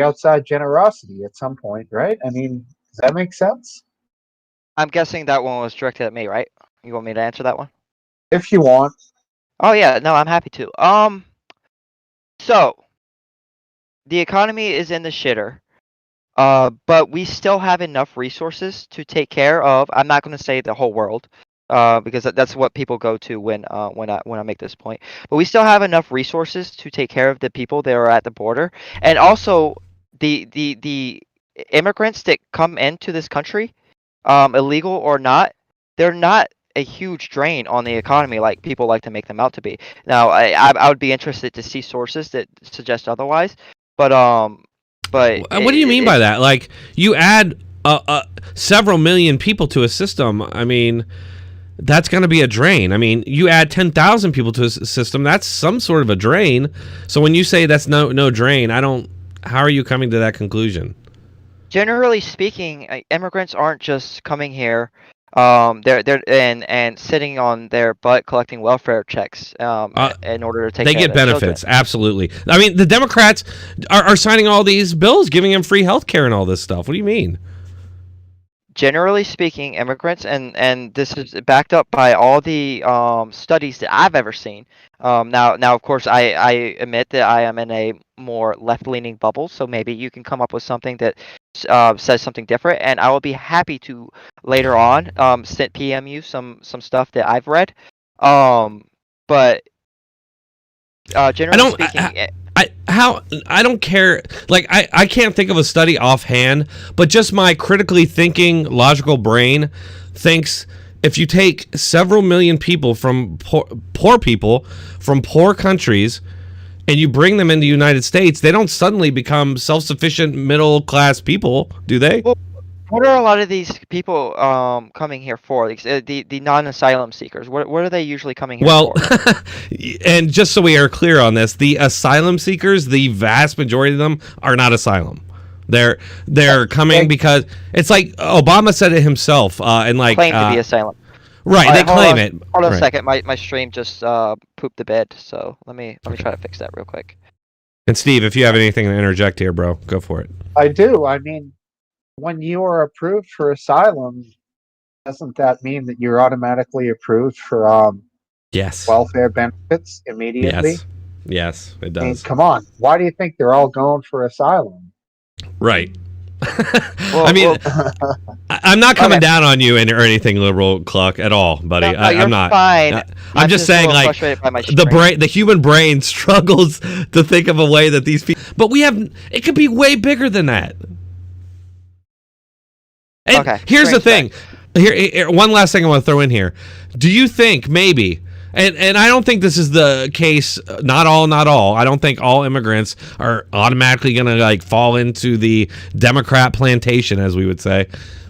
outside generosity at some point, right? I mean, does that make sense? I'm guessing that one was directed at me, right? You want me to answer that one? If you want. Oh yeah, no, I'm happy to. So the economy is in the shitter. But we still have enough resources to take care of. I'm not going to say the whole world, because that's what people go to when I make this point. But we still have enough resources to take care of the people that are at the border, and also the immigrants that come into this country, illegal or not. they're not a huge drain on the economy like people like to make them out to be. Now, I would be interested to see sources that suggest otherwise, but What do you mean by that? Like, you add several million people to a system. I mean, that's going to be a drain. I mean, you add 10,000 people to a system, that's some sort of a drain. So when you say that's no drain, how are you coming to that conclusion? Generally speaking, immigrants aren't just coming here. They're and sitting on their butt collecting welfare checks in order to take they care get of their benefits. children. Absolutely. I mean, the Democrats are signing all these bills giving them free health care and all this stuff. What do you mean? Generally speaking, immigrants, and this is backed up by all the studies that I've ever seen. Now, of course, I admit that I am in a more left-leaning bubble, so maybe you can come up with something that says something different, and I will be happy to later on PM you some stuff that I've read. But generally speaking, I don't care. Like, I can't think of a study offhand, but just my critically thinking, logical brain thinks if you take several million people from poor people from poor countries and you bring them into the United States, they don't suddenly become self-sufficient middle class people, do they? Well, what are a lot of these people coming here for? Like, the non-asylum seekers. What are they usually coming here Well, for? and just so we are clear on this, the asylum seekers, the vast majority of them are not asylum. They're coming because it's like Obama said it himself, and like claim to be asylum. Right, they claim it. Hold on right. a second. My stream just pooped the bed, so let me try to fix that real quick. And Steve, if you have anything to interject here, bro, go for it. I do. I mean, when you are approved for asylum, doesn't that mean that you're automatically approved for yes, welfare benefits immediately? Yes, it does. I mean, come on. Why do you think they're all going for asylum? Right. Well, I mean, I'm not coming down on you or anything, liberal Cluck, at all, buddy. No, I'm not. Fine. I'm just saying, like, the human brain struggles to think of a way that these people. But it could be way bigger than that. And okay. Here's the thing. Here, one last thing I want to throw in here. Do you think maybe? And I don't think this is the case. Not all. I don't think all immigrants are automatically going to like fall into the Democrat plantation, as we would say.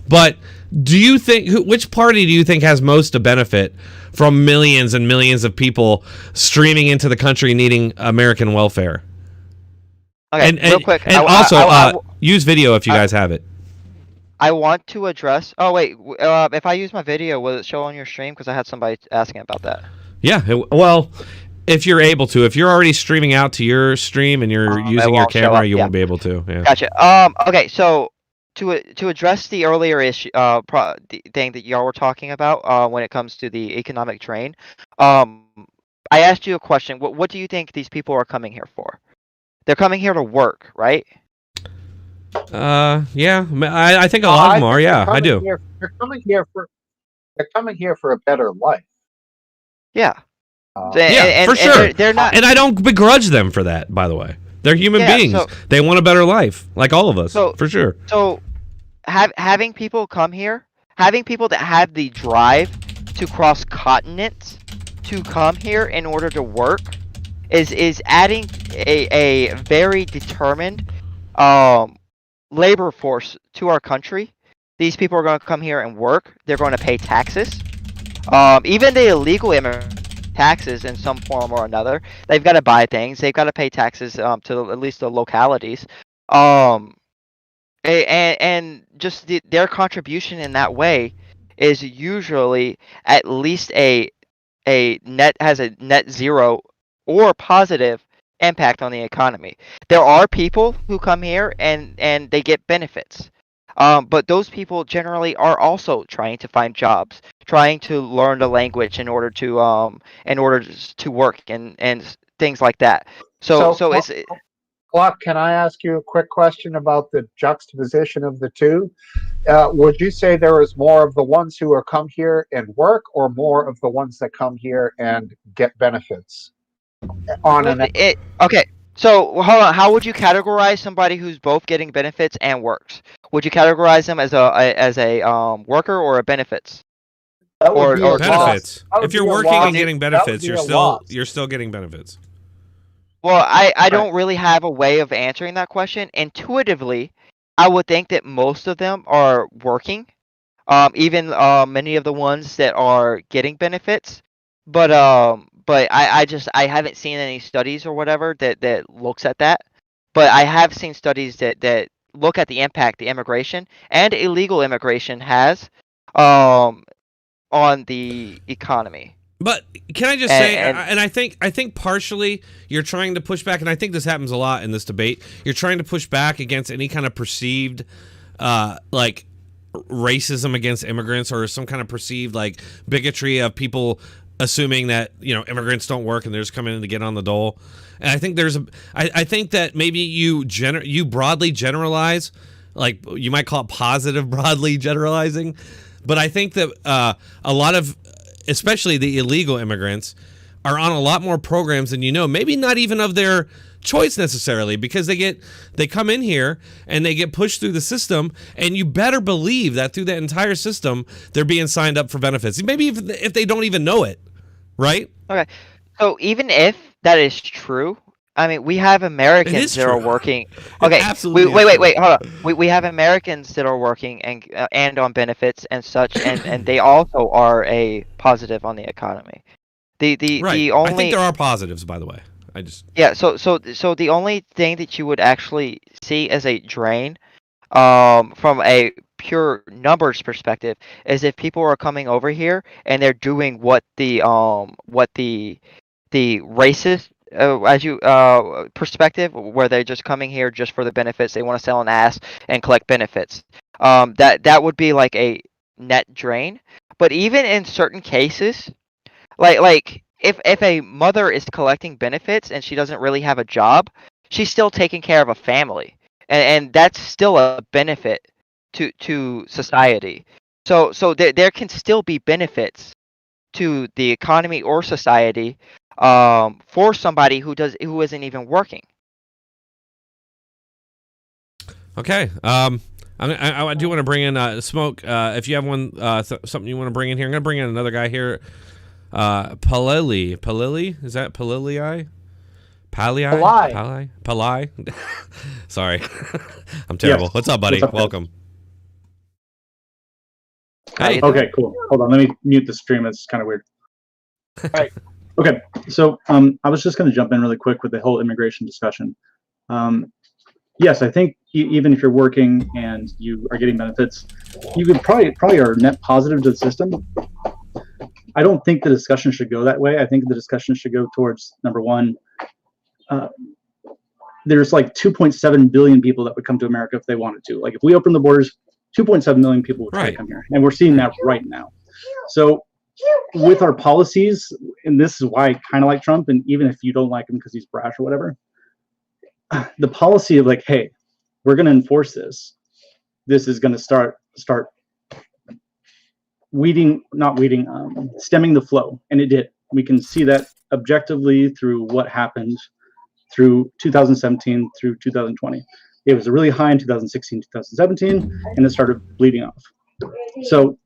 But do you think which party do you think has most to benefit from millions and millions of people streaming into the country needing American welfare? Okay, and real quick. And use video if you guys have it. I want to address. Oh wait, if I use my video, will it show on your stream? Because I had somebody asking about that. Yeah, well, if you're able to, if you're already streaming out to your stream and you're using your camera, you won't be able to. Yeah. Gotcha. Okay, so to address the earlier issue, the thing that y'all were talking about, when it comes to the economic drain, I asked you a question. What do you think these people are coming here for? They're coming here to work, right? Yeah, I think a lot of them are. Yeah, I do. They're coming here for a better life. Yeah. For sure. They're not, and I don't begrudge them for that. By the way, they're human beings. So, they want a better life, like all of us, for sure. So, having people come here, having people that have the drive to cross continents to come here in order to work, is adding a very determined labor force to our country. These people are going to come here and work. They're going to pay taxes. Even the illegal immigrant taxes in some form or another. They've got to buy things. They've got to pay taxes to at least the localities. And just their contribution in that way is usually at least a net zero or positive impact on the economy. There are people who come here and they get benefits. But those people generally are also trying to find jobs, trying to learn the language in order to work and things like that. So it's. Clark, can I ask you a quick question about the juxtaposition of the two? Would you say there is more of the ones who are come here and work, or more of the ones that come here and get benefits? Okay. So hold on. How would you categorize somebody who's both getting benefits and works? Would you categorize them as a worker or a benefits? That would Or- be or a just- loss. Benefits. That would If you're be a working loss. and getting That would benefits, be you're a still loss. getting benefits. Well, I don't really have a way of answering that question. Intuitively, I would think that most of them are working. Even many of the ones that are getting benefits, but I haven't seen any studies or whatever that looks at that. But I have seen studies that look at the impact the immigration and illegal immigration has on the economy. But can I just And- say, and- and I think partially you're trying to push back, and I think this happens a lot in this debate. You're trying to push back against any kind of perceived, like racism against immigrants, or some kind of perceived like bigotry of people assuming that immigrants don't work and they're just coming in to get on the dole. And I think I think that maybe you broadly generalize, like you might call it positive broadly generalizing, but I think that a lot of, especially the illegal immigrants, are on a lot more programs than maybe not even of their choice necessarily, because they come in here and they get pushed through the system, and you better believe that through that entire system they're being signed up for benefits, maybe if they don't even know it, right? Okay, so even if that is true, I mean, we have Americans that are true. working. It Okay, absolutely wait, is wait, true. wait, hold on. We have Americans that are working and on benefits and such, and they also are a positive on the economy. Right. The I think only there are positives, by the way. yeah, so the only thing that you would actually see as a drain, from a pure numbers perspective, is if people are coming over here and they're doing what the racist perspective, where they're just coming here just for the benefits. They want to sell an ass and collect benefits. That would be like a net drain. But even in certain cases, like if a mother is collecting benefits and she doesn't really have a job, she's still taking care of a family, and that's still a benefit to society. So there can still be benefits to the economy or society, for somebody who isn't even working. Okay. I do want to bring in Smoke. If you have one something you want to bring in here, I'm going to bring in another guy here. Palili, is that Palili? Palai. Sorry, I'm terrible. Yes. What's up, buddy? What's up, guys? Welcome. How you Hey. doing? Okay, cool. Hold on, let me mute the stream. It's kind of weird. Right. Okay, so I was just going to jump in really quick with the whole immigration discussion. Yes, I think even if you're working and you are getting benefits, you could probably are net positive to the system. I don't think the discussion should go that way. I think the discussion should go towards, number one, there's like 2.7 billion people that would come to America if they wanted to. Like if we open the borders, 2.7 million people would try to come here, and we're seeing that right now. So with our policies, and this is why I kind of like Trump, and even if you don't like him because he's brash or whatever, the policy of like, hey, we're going to enforce this. This is going to start stemming the flow, and it did. We can see that objectively through what happened through 2017 through 2020. It was really high in 2016, 2017, and it started bleeding off. So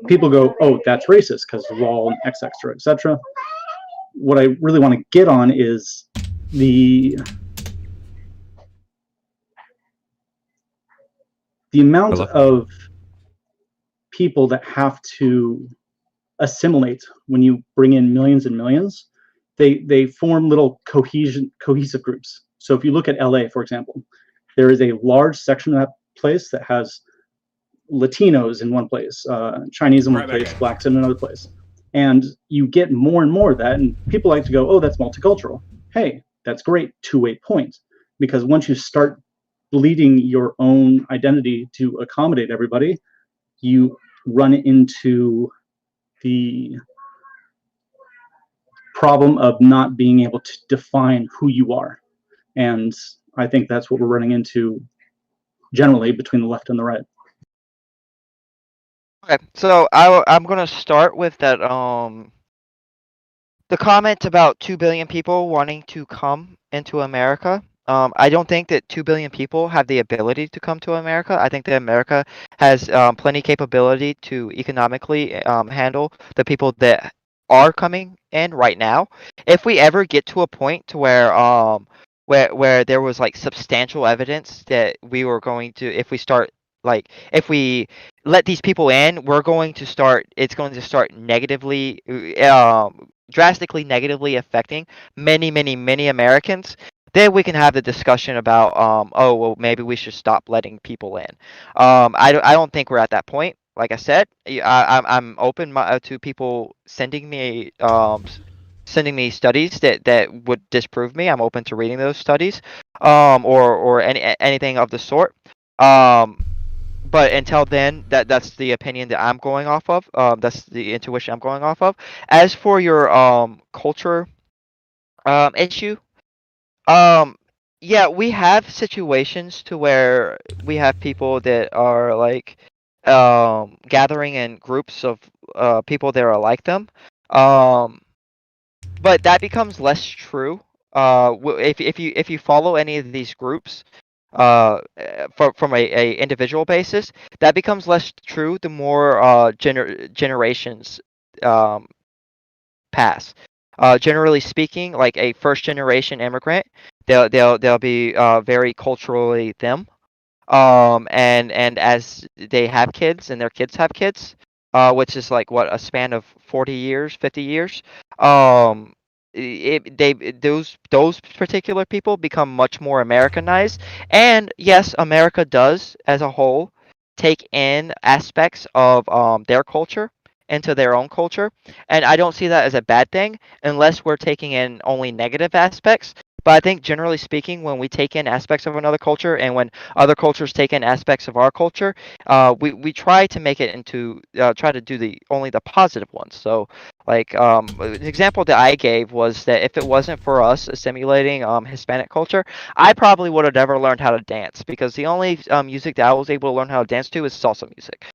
people go, oh, that's racist because of law and et cetera, et cetera. What I really want to get on is the amount of people that have to assimilate when you bring in millions and millions. They form little cohesive groups. So if you look at LA, for example, there is a large section of that place that has Latinos in one place, Chinese in one place, blacks in another place. And you get more and more of that, and people like to go, oh, that's multicultural. Hey, that's great, two-way point. Because once you start bleeding your own identity to accommodate everybody, you run into the problem of not being able to define who you are. And I think that's what we're running into generally between the left and the right. Okay, so I'm gonna start with that. The comment about 2 billion people wanting to come into America. I don't think that 2 billion people have the ability to come to America. I think that America has plenty capability to economically handle the people that are coming in right now. If we ever get to a point to where there was like substantial evidence that we were going to, if we start like if we let these people in, it's going to start negatively drastically negatively affecting many Americans. Then we can have the discussion about oh well, maybe we should stop letting people in. I don't think we're at that point. Like I said, I'm open to people sending me studies that would disprove me. I'm open to reading those studies, or anything of the sort. But until then, that's the opinion that I'm going off of. That's the intuition I'm going off of. As for your culture issue, um, yeah, we have situations to where we have people that are like gathering in groups of people that are like them. Um, but that becomes less true. If you follow any of these groups, from a individual basis, that becomes less true the more generations um, pass. Generally speaking, like a first generation immigrant, they'll be very culturally them. And as they have kids and their kids have kids, which is like what, a span of 40 years, 50 years, um, those particular people become much more Americanized. And yes, America does as a whole take in aspects of their culture into their own culture, and I don't see that as a bad thing unless we're taking in only negative aspects. But I think generally speaking, when we take in aspects of another culture and when other cultures take in aspects of our culture, we try to make it into try to do the only the positive ones. So, like an example that I gave was that if it wasn't for us assimilating Hispanic culture, I probably would have never learned how to dance, because the only music that I was able to learn how to dance to is salsa music.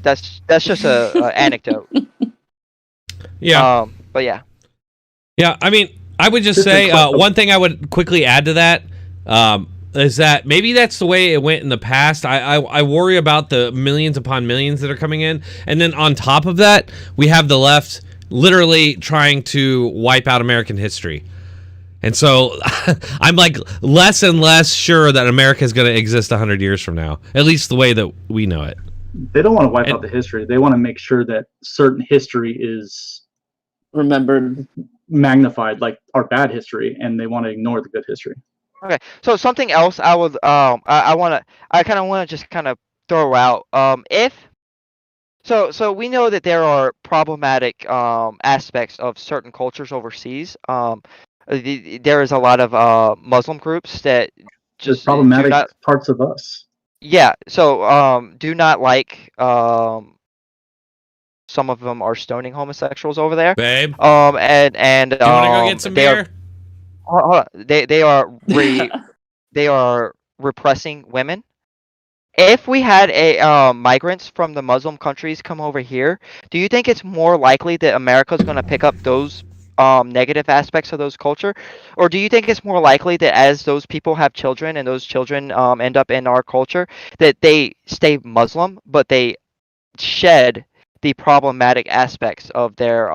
That's just a anecdote. Yeah. But yeah. Yeah, I mean, I would just say one thing I would quickly add to that is that maybe that's the way it went in the past. I worry about the millions upon millions that are coming in. And then on top of that, we have the left literally trying to wipe out American history. And so I'm like less and less sure that America is going to exist 100 years from now, at least the way that we know it. They don't want to wipe out the history. They want to make sure that certain history is remembered, magnified, like our bad history, and they want to ignore the good history. Okay, so something else I would I kind of want to just kind of throw out if so we know that there are problematic aspects of certain cultures overseas. There is a lot of Muslim groups that Just just problematic parts of us. Yeah, so do not like some of them are stoning homosexuals over there. Babe. And you want to go get some beer? They are repressing women. If we had a migrants from the Muslim countries come over here, do you think it's more likely that America's going to pick up those negative aspects of those culture, or do you think it's more likely that as those people have children and those children end up in our culture, that they stay Muslim but they shed the problematic aspects of their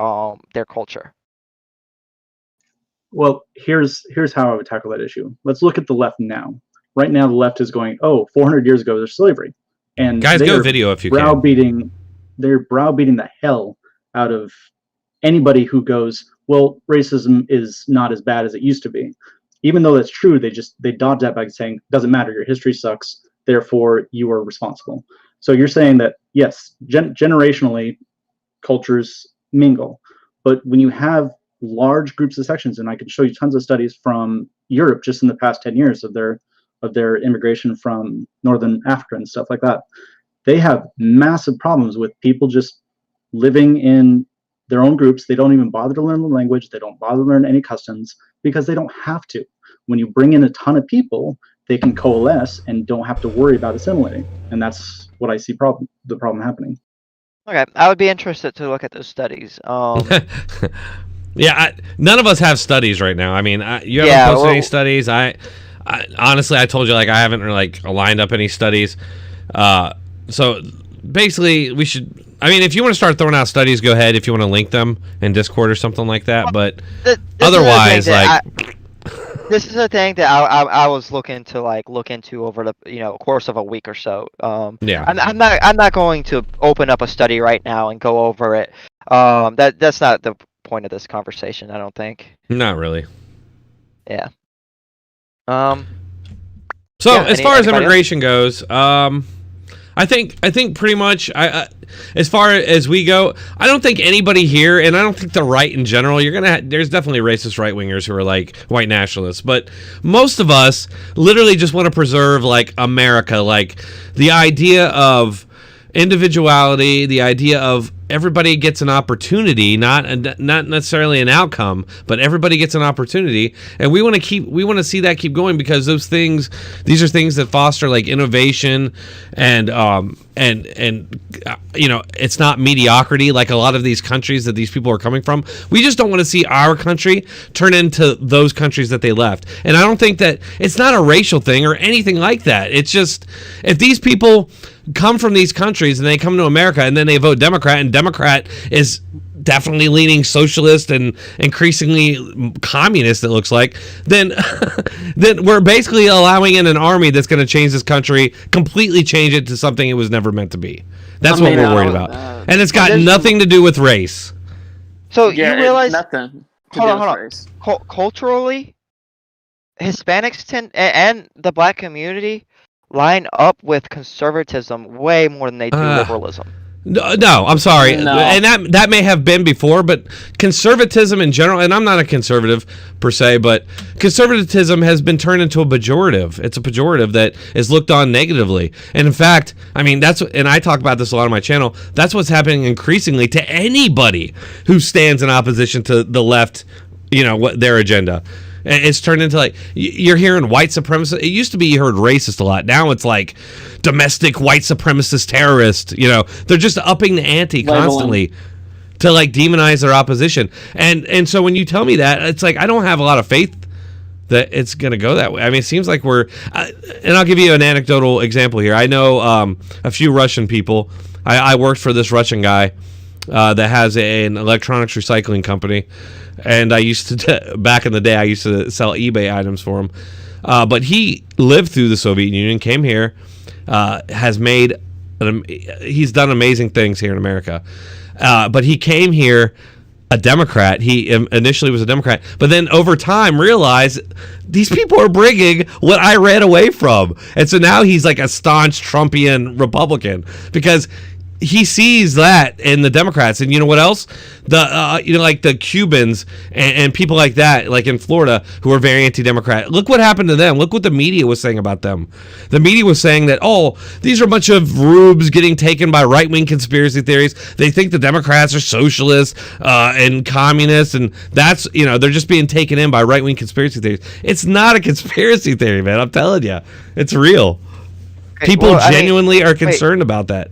culture? Well, here's how I would tackle that issue. Let's look at the left now. Right now, the left is going, 400 years ago, there's slavery. And guys, go video if you can. They're browbeating the hell out of anybody who goes, well, racism is not as bad as it used to be. Even though that's true, they dodge that by saying, doesn't matter, your history sucks, therefore you are responsible. So you're saying that, yes, generationally, cultures mingle. But when you have large groups of sections, and I can show you tons of studies from Europe just in the past 10 years of their immigration from Northern Africa and stuff like that, they have massive problems with people just living in their own groups. They don't even bother to learn the language. They don't bother to learn any customs because they don't have to. When you bring in a ton of people, they can coalesce and don't have to worry about assimilating. And that's what I see the problem happening. Okay, I would be interested to look at those studies. Yeah, none of us have studies right now. I mean, you haven't Yeah, posted any studies. I honestly, I told you, like, I haven't like lined up any studies. So basically, we should. I mean, if you want to start throwing out studies, go ahead. If you want to link them in Discord or something like that. But otherwise, like. This is a thing that I was looking to look into over the course of a week or so. Yeah. I'm not going to open up a study right now and go over it. That's not the point of this conversation, I don't think. Not really. Yeah. So Yeah, as far as anybody immigration goes, I think pretty much as far as we go, I don't think anybody here, and I don't think the right in general, there's definitely racist right wingers who are like white nationalists, but most of us literally just want to preserve like America, like the idea of individuality, the idea of everybody gets an opportunity, not necessarily an outcome, but everybody gets an opportunity, and we want to see that keep going, because these are things that foster like innovation and it's not mediocrity like a lot of these countries that these people are coming from. We just don't want to see our country turn into those countries that they left. And I don't think that it's not a racial thing or anything like that. It's just, if these people come from these countries and they come to America and then they vote Democrat, and Democrat is definitely leaning socialist and increasingly communist, it looks like, then we're basically allowing in an army that's going to change this country, completely change it to something it was never meant to be. That's what we're worried about. And it's got nothing to do with race. So you realize nothing to hold do on, with hold on. race. Culturally, Hispanics tend and the black community line up with conservatism way more than they do liberalism. No, I'm sorry. No. And that may have been before, but conservatism in general, and I'm not a conservative per se, but conservatism has been turned into a pejorative. It's a pejorative that is looked on negatively. And in fact, I mean, and I talk about this a lot on my channel, that's what's happening increasingly to anybody who stands in opposition to the left, what their agenda. It's turned into like, you're hearing white supremacist. It used to be you heard racist a lot. Now it's like domestic white supremacist terrorist. They're just upping the ante constantly to like demonize their opposition. And so when you tell me that, it's like, I don't have a lot of faith that it's going to go that way. I mean, it seems like and I'll give you an anecdotal example here. I know a few Russian people. I worked for this Russian guy that has an electronics recycling company. And I used to, back in the day, I used to sell eBay items for him. But he lived through the Soviet Union, came here, he's done amazing things here in America. But he came here a Democrat. He initially was a Democrat, but then over time realized these people are bringing what I ran away from. And so now he's like a staunch Trumpian Republican, because he sees that in the Democrats. And you know what else? Like the Cubans and people like that, like in Florida, who are very anti-democrat. Look what happened to them. Look what the media was saying about them. The media was saying that, these are a bunch of rubes getting taken by right-wing conspiracy theories. They think the Democrats are socialists and communists, and that's, they're just being taken in by right-wing conspiracy theories. It's not a conspiracy theory, man. I'm telling you. It's real. Okay, People genuinely are concerned about that.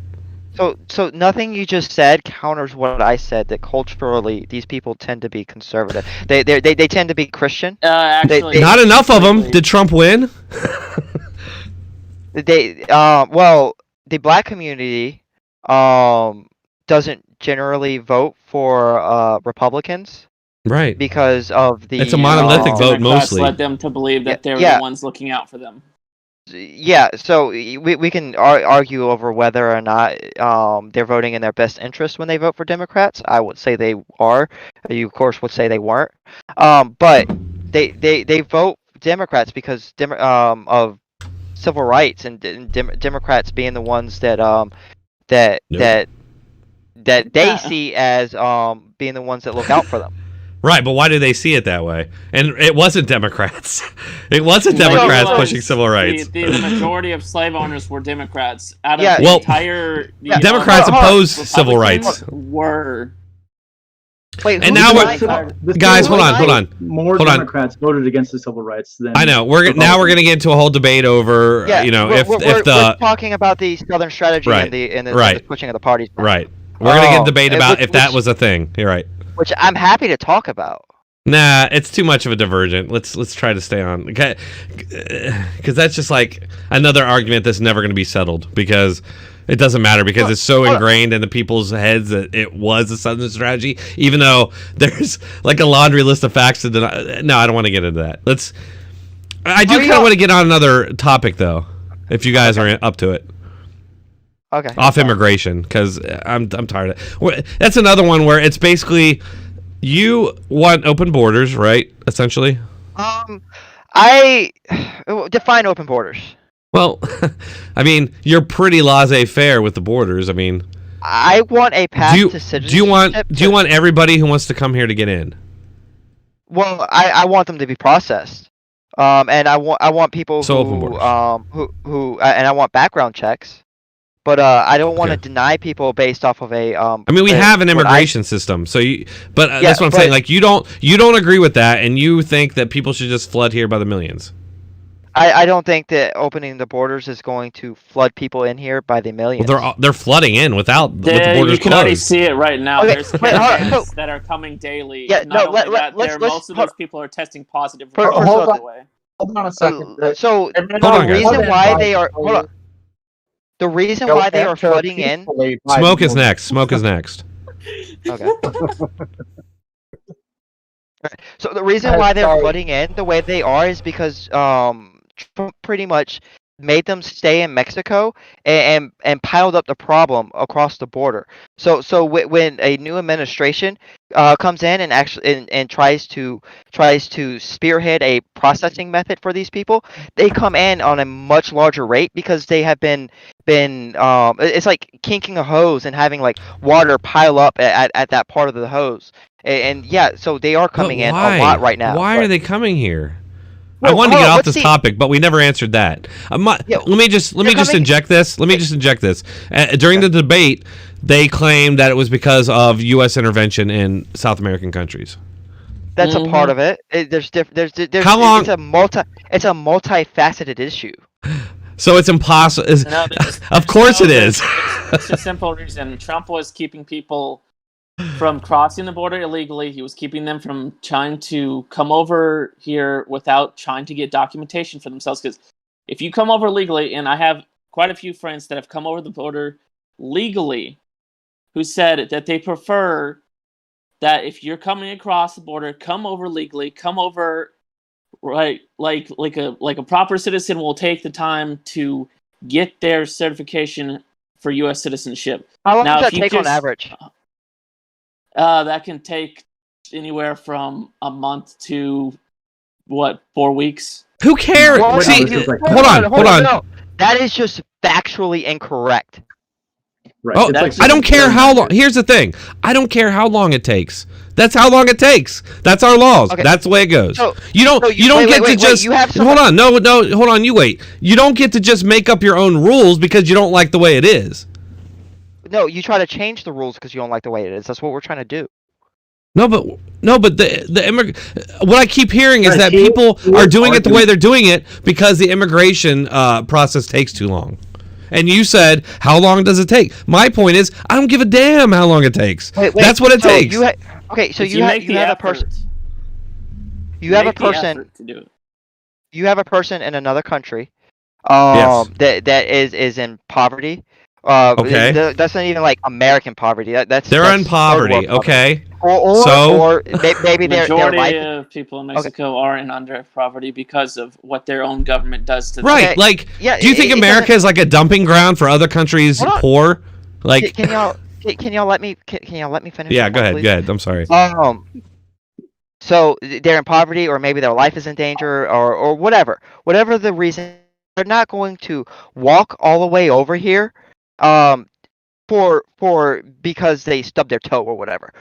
So nothing you just said counters what I said, that culturally these people tend to be conservative. They tend to be Christian. Actually, not enough of them. Did Trump win? The black community doesn't generally vote for Republicans. Right. Because of the... It's a monolithic vote, Democrats mostly. led them to believe that they were the ones looking out for them. Yeah, so we can argue over whether or not they're voting in their best interest when they vote for Democrats. I would say they are. You, of course, would say they weren't. But they vote Democrats because of civil rights and Democrats being the ones that they see as being the ones that look out for them. Right, but why do they see it that way? And it wasn't Democrats. It wasn't Democrats pushing civil rights. The majority of slave owners were Democrats. Out of the entire... Democrats opposed civil rights. Were... Wait, and now guys, hold on. More Democrats voted against the civil rights than... I know. We're going to get into a whole debate over, we're talking about the Southern strategy and the switching of the parties. Right. We're going to get a debate about if that was a thing. You're right. which I'm happy to talk about. Nah, it's too much of a divergent. Let's try to stay on, okay? Because that's just like another argument that's never going to be settled because it doesn't matter because it's so ingrained in the people's heads that it was a Southern strategy, even though there's like a laundry list of facts to deny. No, I don't want to get into that. I do kind of want to get on another topic though, if you guys are up to it. Okay. Off immigration, because I'm tired of it. That's another one where it's basically. You want open borders, right? Essentially. I define open borders. Well, I mean, you're pretty laissez-faire with the borders. I mean, I want a path to citizenship. Do you want everybody who wants to come here to get in? Well, I want them to be processed. And I want people open borders. who and I want background checks. But I don't want to deny people based off of a. I mean, we have an immigration system, so that's what I'm saying. Like, you don't agree with that, and you think that people should just flood here by the millions. I don't think that opening the borders is going to flood people in here by the millions. Well, they're flooding in with the borders closed. You can already see it right now. Okay, There's caravans that are coming daily. Yeah, most of those people are testing positive. Hold on a second. So the reason why they are the reason why they are flooding in. Smoke is next. Okay. So the reason why they're flooding in the way they are is because Trump pretty much made them stay in Mexico and piled up the problem across the border. So when a new administration comes in and actually and tries to spearhead a processing method for these people, they come in on a much larger rate because they have been it's like kinking a hose and having like water pile up at that part of the hose. And yeah, so they are coming in a lot right now. Why are they coming here? I wanted to get off this topic, but we never answered that. Let me just inject this. During the debate, they claimed that it was because of U.S. intervention in South American countries. That's a part of it. There's how long? It's a multifaceted issue. So it's impossible. Of course it is. It's a simple reason. Trump was keeping people from crossing the border illegally. He was keeping them from trying to come over here without trying to get documentation for themselves. Because if you come over legally, and I have quite a few friends that have come over the border legally, who said that they prefer that if you're coming across the border, come over legally, come over right, like a proper citizen will take the time to get their certification for U.S. citizenship. How long does that take on average? That can take anywhere from a month to 4 weeks. Who cares? Hold on. No. That is just factually incorrect. Right. Oh, I don't care how long. Here's the thing. I don't care how long it takes. That's how long it takes. That's our laws. Okay. That's the way it goes. You don't get to just hold on. No, hold on. You wait. You don't get to just make up your own rules because you don't like the way it is. No, you try to change the rules because you don't like the way it is. That's what we're trying to do. No, but what I keep hearing is that people are doing it the way they're doing it because the immigration process takes too long. And you said, how long does it take? My point is, I don't give a damn how long it takes. That's what it takes. You have a person. You have a person to do it. You have a person in another country that is in poverty. Okay. That's not even like American poverty. They're in poverty. Okay. Or maybe majority of people in Mexico are in under poverty because of what their own government does to them. Right. Okay. Like, do you think America is like a dumping ground for other countries poor? Like, can y'all let me finish? Yeah, go ahead. I'm sorry. So they're in poverty, or maybe their life is in danger, or whatever the reason. They're not going to walk all the way over here for because they stubbed their toe or whatever.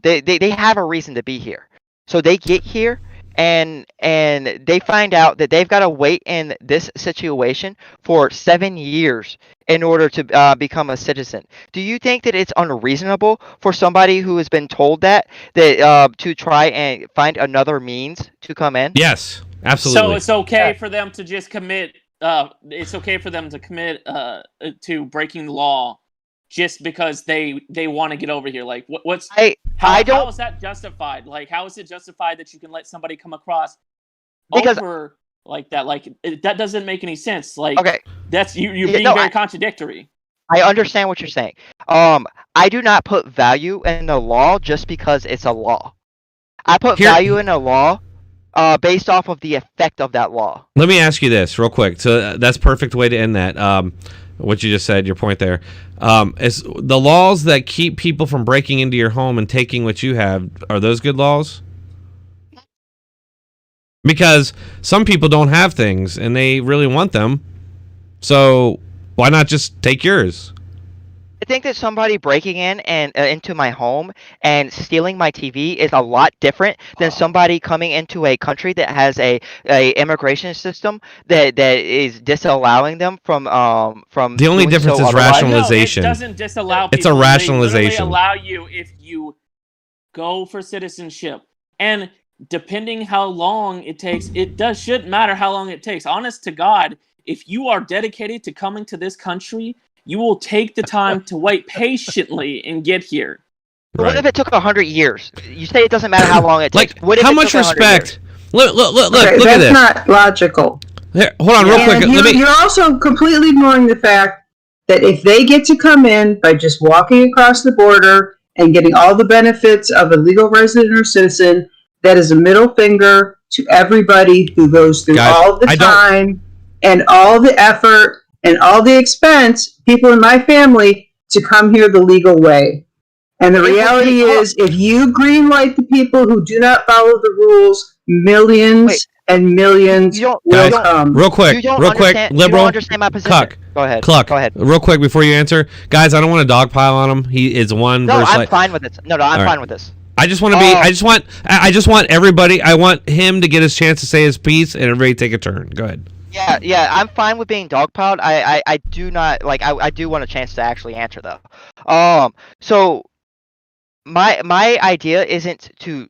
They have a reason to be here. So they get here and they find out that they've got to wait in this situation for 7 years in order to become a citizen. Do you think that it's unreasonable for somebody who has been told that to try and find another means to come in? Yes, absolutely. So it's okay for them to just commit. It's okay for them to commit to breaking the law just because they want to get over here. Like, what's I don't. how is that justified? Like, how is it justified that you can let somebody come across Because over like that? Like, that doesn't make any sense. Like, okay, that's you're Yeah, being no, very contradictory. I understand what you're saying. I do not put value in a law just because it's a law. I put value in a law based off of the effect of that law. Let me ask you this real quick. So that's perfect way to end that. What you just said, your point there, is the laws that keep people from breaking into your home and taking what you have, are those good laws? Because some people don't have things and they really want them, so why not just take yours? I think that somebody breaking in and into my home and stealing my TV is a lot different than somebody coming into a country that has a immigration system that is disallowing them from The only doing difference so is otherwise. rationalization. No, it doesn't disallow people. It's a rationalization. They literally allow you if you go for citizenship. And depending how long it takes, shouldn't matter how long it takes. Honest to God, if you are dedicated to coming to this country, you will take the time to wait patiently and get here. Right. What if it took 100 years? You say it doesn't matter how long it takes. Like, what if how it much took 100 respect? years? Look Okay, at this. that's not logical. Here, hold on, real quick. You're also completely ignoring the fact that if they get to come in by just walking across the border and getting all the benefits of a legal resident or citizen, that is a middle finger to everybody who goes through all the time and all the effort and all the expense, people in my family, to come here the legal way. And the reality is, if you greenlight the people who do not follow the rules, millions and millions will come. Real quick, liberal. You don't understand my position. Go ahead. Cluck. Go ahead. Real quick before you answer, guys. I don't want to dogpile on him. He is one. No, I'm fine with this. No, I'm fine with this. I just want to be. I just want everybody. I want him to get his chance to say his piece, and everybody take a turn. Go ahead. Yeah, I'm fine with being dogpiled. I do not like. I do want a chance to actually answer though. So my idea isn't to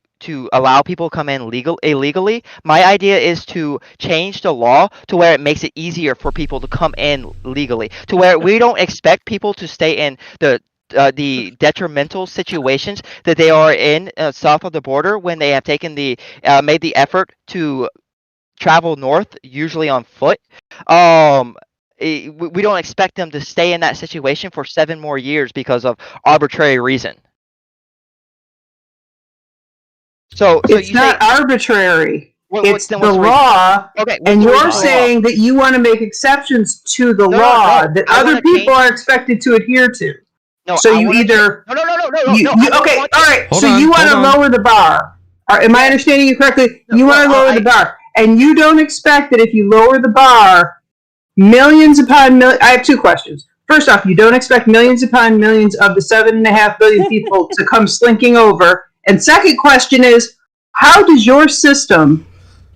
allow people to come in illegally. My idea is to change the law to where it makes it easier for people to come in legally, to where we don't expect people to stay in the detrimental situations that they are in south of the border when they have taken made the effort to travel north, usually on foot. We don't expect them to stay in that situation for 7 more years because of arbitrary reason. So it's not arbitrary. It's the law, okay, and you're saying that you want to make exceptions to the law that other people are expected to adhere to. No, so you either no. Okay, all right. So you want to lower the bar. Am I understanding you correctly? You want to lower the bar, and you don't expect that if you lower the bar, millions upon millions. I have 2 questions. First off, you don't expect millions upon millions of the 7.5 billion people to come slinking over. And second question is, how does your system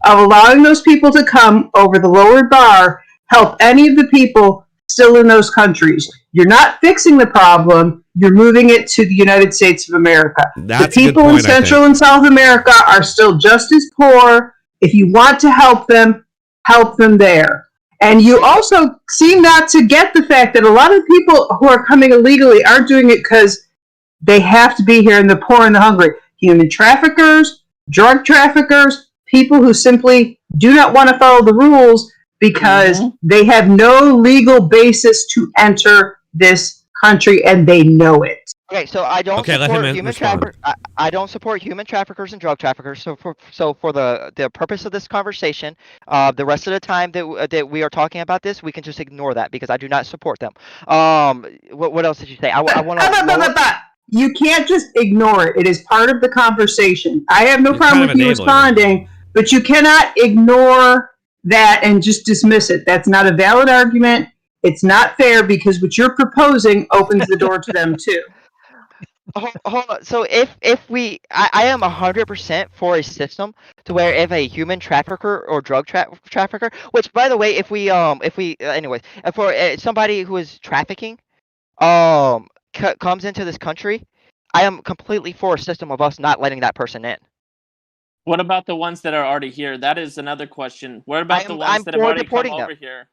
of allowing those people to come over the lowered bar help any of the people still in those countries? You're not fixing the problem. You're moving it to the United States of America. That's the people in Central and South America are still just as poor. If you want to help them there. And you also seem not to get the fact that a lot of people who are coming illegally aren't doing it because they have to be here, and the poor and the hungry. Human traffickers, drug traffickers, people who simply do not want to follow the rules because they have no legal basis to enter this country, and they know it. Okay, so I don't support human traffickers. I don't support human traffickers and drug traffickers. So for the purpose of this conversation, the rest of the time that we are talking about this, we can just ignore that because I do not support them. What else did you say? I want to. You can't just ignore it. It is part of the conversation. I have no problem with you responding, but you cannot ignore that and just dismiss it. That's not a valid argument. It's not fair because what you're proposing opens the door to them too. Hold on. So if I am 100% for a system to where if a human trafficker or drug trafficker, which by the way, if for somebody who is trafficking, comes into this country, I am completely for a system of us not letting that person in. What about the ones that are already here? That is another question. What about the ones that have already come over here?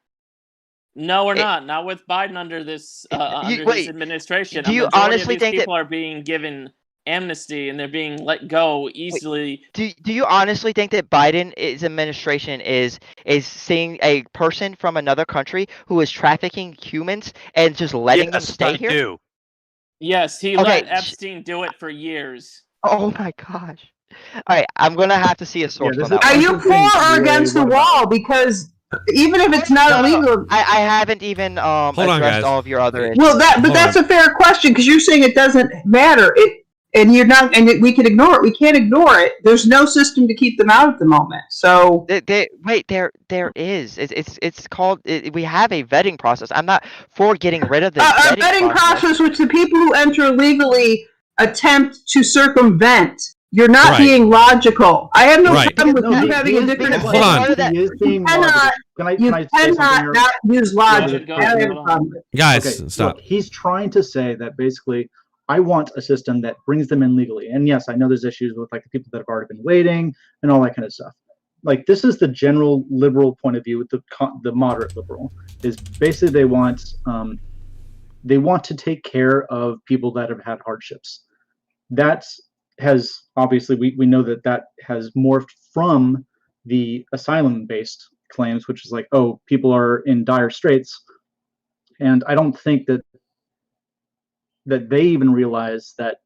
No, we're not. Not with Biden under this his administration. Do you a majority honestly of these think people are being given amnesty and they're being let go easily? Do you honestly think that Biden's administration is seeing a person from another country who is trafficking humans and just letting them stay here? Do. Yes, he let Epstein do it for years. Oh my gosh! All right, I'm gonna have to see a source on that. Are you for or against the wall? Because even if it's not illegal, I haven't even addressed all of your other issues. Well, that's a fair question because you're saying it doesn't matter. And you're not, and we can ignore it. We can't ignore it. There's no system to keep them out at the moment. So wait, there is. It's called. We have a vetting process. I'm not for getting rid of this vetting process, which the people who enter illegally attempt to circumvent. You're not being logical. I have no problem with you having a different opinion. Hold on. He is being logical. You cannot not use logic. Guys, stop. Look, he's trying to say that basically, I want a system that brings them in legally. And yes, I know there's issues with like the people that have already been waiting and all that kind of stuff. Like this is the general liberal point of view with the moderate liberal is basically they want to take care of people that have had hardships. That has obviously we know that has morphed from the asylum-based claims, which is like, oh, people are in dire straits. And I don't think that they even realize that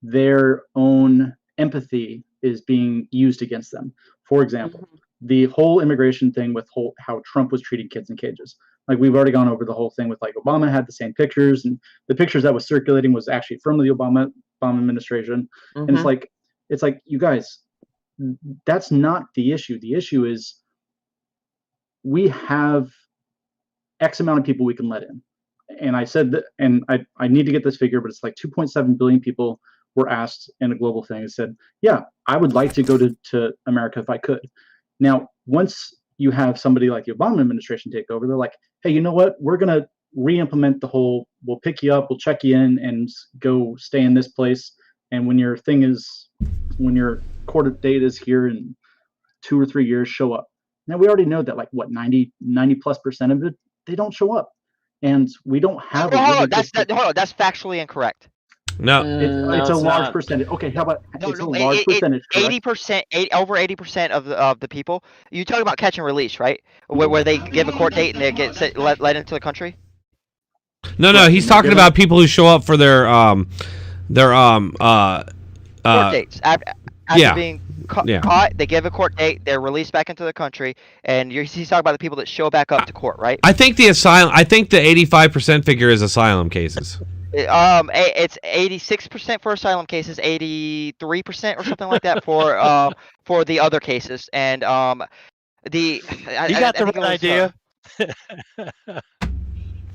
their own empathy is being used against them. For example, the whole immigration thing with how Trump was treating kids in cages. Like we've already gone over the whole thing with like Obama had the same pictures, and the pictures that was circulating was actually from the Obama administration. And it's like you guys, that's not the issue. The issue is we have X amount of people we can let in. And I said that, and I need to get this figure, but it's like 2.7 billion people were asked in a global thing and said, yeah, I would like to go to America if I could. Now, once you have somebody like the Obama administration take over, they're like, hey, you know what? We're going to re-implement the whole, we'll pick you up, we'll check you in and go stay in this place. And when your court date is here in 2 or 3 years, show up. Now, we already know that like what, 90+% of it, they don't show up. And we don't have. Hold on, that's factually incorrect. No, it's a large percentage. Okay, how about it's a large percentage? 80%, over 80% of the people. You talk about catch and release, right? Where they give a court date and they get let into the country. No, he's talking about people who show up for their court dates after being caught. They give a court date. They're released back into the country, and he's talking about the people that show back up to court, right? I think the 85% figure is asylum cases. It's 86% for asylum cases, 83% or something like that for the other cases, and you got the right idea.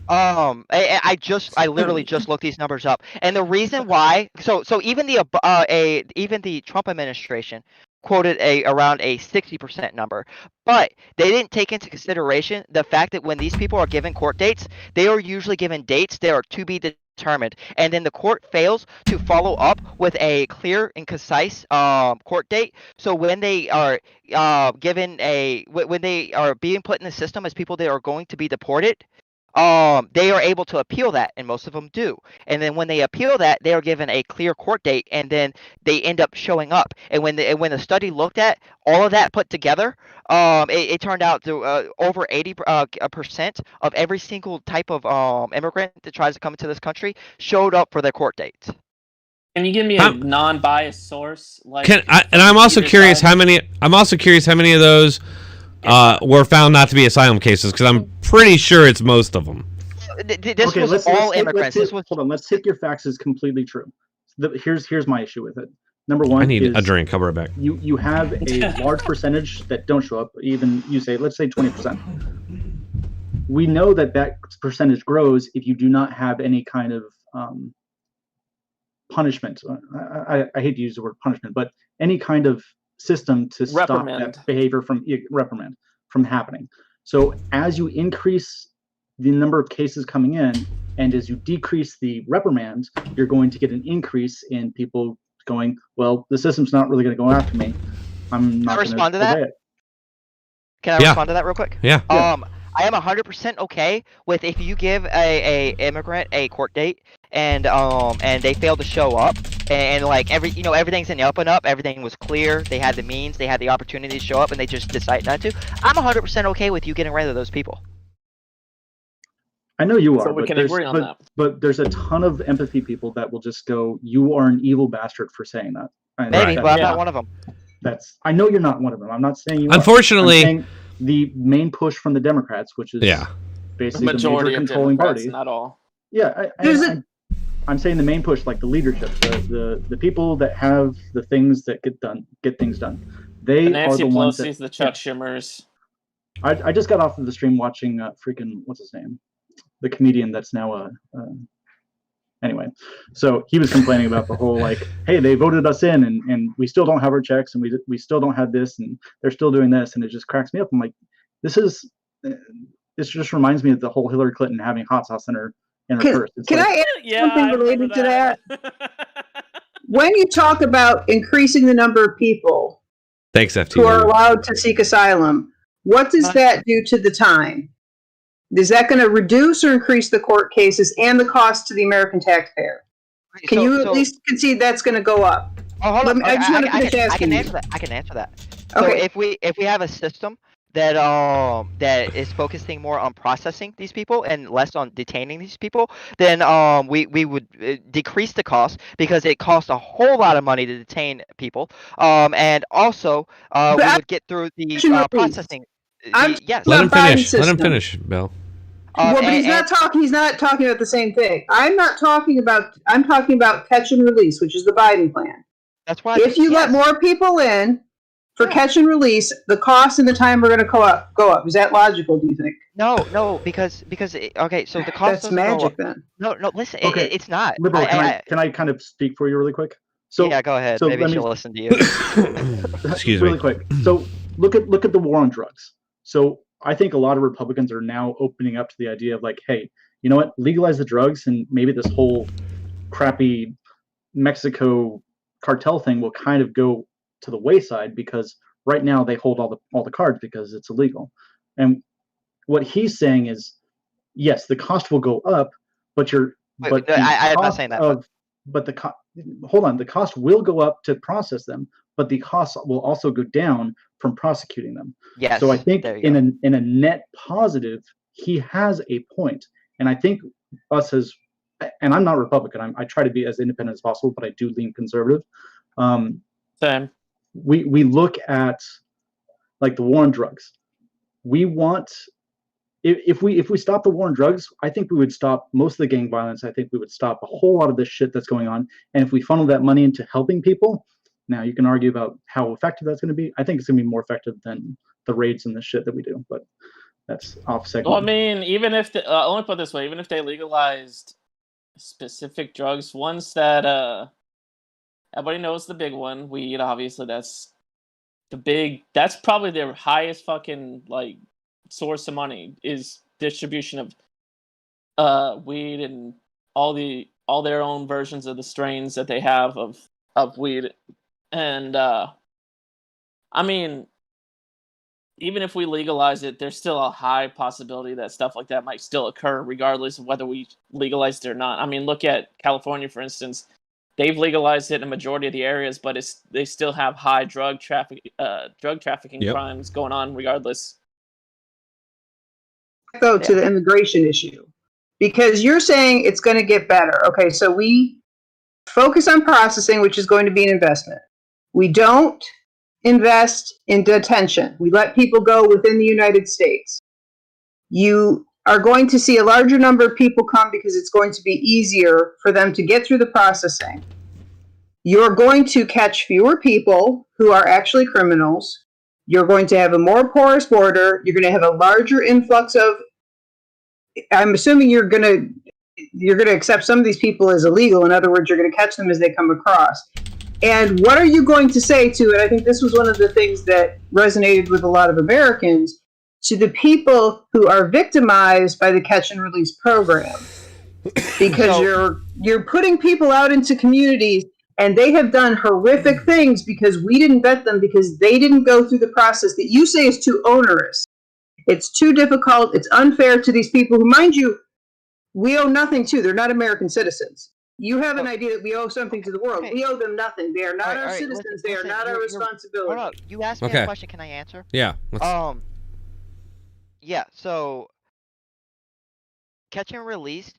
I literally just looked these numbers up, and the reason why, so even the Trump administration quoted around a 60% number, but they didn't take into consideration the fact that when these people are given court dates, they are usually given dates that are to be determined, and then the court fails to follow up with a clear and concise court date. So when they are when they are being put in the system as people that are going to be deported, they are able to appeal that, and most of them do. And then when they appeal that, they are given a clear court date, and then they end up showing up. And when the study looked at all of that put together, it turned out to over 80% of every single type of immigrant that tries to come into this country showed up for their court dates. Can you give me a non-biased source? I'm also curious how many of those were found not to be asylum cases, because I'm pretty sure it's most of them. This was all immigrants. Hold on, let's take your facts as completely true. Here's my issue with it. Number one, I need a drink. I'll be right back. You have a large percentage that don't show up. Even let's say 20%. We know that percentage grows if you do not have any kind of punishment. I hate to use the word punishment, but any kind of system to stop that behavior from happening. So as you increase the number of cases coming in, and as you decrease the reprimands, you're going to get an increase in people going, well, the system's not really going to go after me. I'm not going to respond to that. Can I respond to that real quick? Yeah. I am 100% okay with if you give a immigrant a court date and they fail to show up and like everything's in the up and up, everything was clear, they had the means, they had the opportunity to show up, and they just decide not to. I'm 100% okay with you getting rid of those people. I know you are, So we can agree on that. But there's a ton of empathy people that will just go, "You are an evil bastard for saying that." And Maybe, but I'm not one of them. I know you're not one of them. I'm not saying you Unfortunately, are. I'm saying the main push from the Democrats, which is basically the majority major of controlling Democrats, party. not all. Yeah, I'm saying the main push, like the leadership, the people that have the things that get things done. They The Nancy are the ones Pelosi's, that, the Chuck Schummers. I just got off of the stream watching freaking what's his name, the comedian that's now anyway. So he was complaining about the whole like, hey, they voted us in and we still don't have our checks and we still don't have this and they're still doing this, and it just cracks me up. I'm like, this just reminds me of the whole Hillary Clinton having hot sauce in her purse. Can I add something related to that? When you talk about increasing the number of people who are allowed to seek asylum, what does that do to the time? Is that going to reduce or increase the court cases and the cost to the American taxpayer? Can you at least concede that's going to go up? Oh, hold on. I just want to finish asking. I can answer that. I can answer that. Okay. So if we have a system that is focusing more on processing these people and less on detaining these people, then we would decrease the cost, because it costs a whole lot of money to detain people, and also we would get through the processing. Yes. Let him finish, Bill. Well, but he's not talking about the same thing. I'm talking about catch and release, which is the Biden plan. That's why. If you let more people in for catch and release, the cost and the time are going to go up. Is that logical, do you think? No, because okay, so the cost. That's magic then. No, listen, okay. It's not. Liberal, can I kind of speak for you really quick? So yeah, go ahead. Maybe she'll listen to you. Excuse me. Really quick. So look at the war on drugs. So I think a lot of Republicans are now opening up to the idea of like, hey, you know what? Legalize the drugs, and maybe this whole crappy Mexico cartel thing will kind of go to the wayside, because right now they hold all the cards because it's illegal. And what he's saying is, yes, the cost will go up, but I'm not saying that. Hold on, the cost will go up to process them, but the cost will also go down from prosecuting them. Yes. So I think in a net positive, he has a point. And I think us as, and I'm not Republican, I try to be as independent as possible, but I do lean conservative. Same. We look at like the war on drugs. We want, if we stop the war on drugs, I think we would stop most of the gang violence. I think we would stop a whole lot of this shit that's going on. And if we funnel that money into helping people, now you can argue about how effective that's going to be. I think it's going to be more effective than the raids and the shit that we do, but that's off segment. Well, I mean, even if let me put it this way, even if they legalized specific drugs, ones that everybody knows, the big one, weed, obviously, that's probably their highest fucking like source of money, is distribution of weed and all their own versions of the strains that they have of weed. And I mean, even if we legalize it, there's still a high possibility that stuff like that might still occur regardless of whether we legalize it or not. I mean, look at California, for instance. They've legalized it in a majority of the areas, but they still have high drug trafficking crimes going on regardless. Go to the immigration issue, because you're saying it's going to get better. Okay, so we focus on processing, which is going to be an investment. We don't invest in detention. We let people go within the United States. You are going to see a larger number of people come because it's going to be easier for them to get through the processing. You're going to catch fewer people who are actually criminals. You're going to have a more porous border. You're going to have a larger influx of, I'm assuming you're going to accept some of these people as illegal. In other words, you're going to catch them as they come across. And what are you going to say to it? I think this was one of the things that resonated with a lot of Americans, to the people who are victimized by the catch and release program, because you're putting people out into communities and they have done horrific things because we didn't vet them, because they didn't go through the process that you say is too onerous. It's too difficult. It's unfair to these people who, mind you, we owe nothing to. They're not American citizens. You have an idea that we owe something to the world. Okay. We owe them nothing. They are not All our right, citizens. They are listen, not our responsibility. Hold up. You asked me a question. Can I answer? Yeah. Yeah. So, catch and release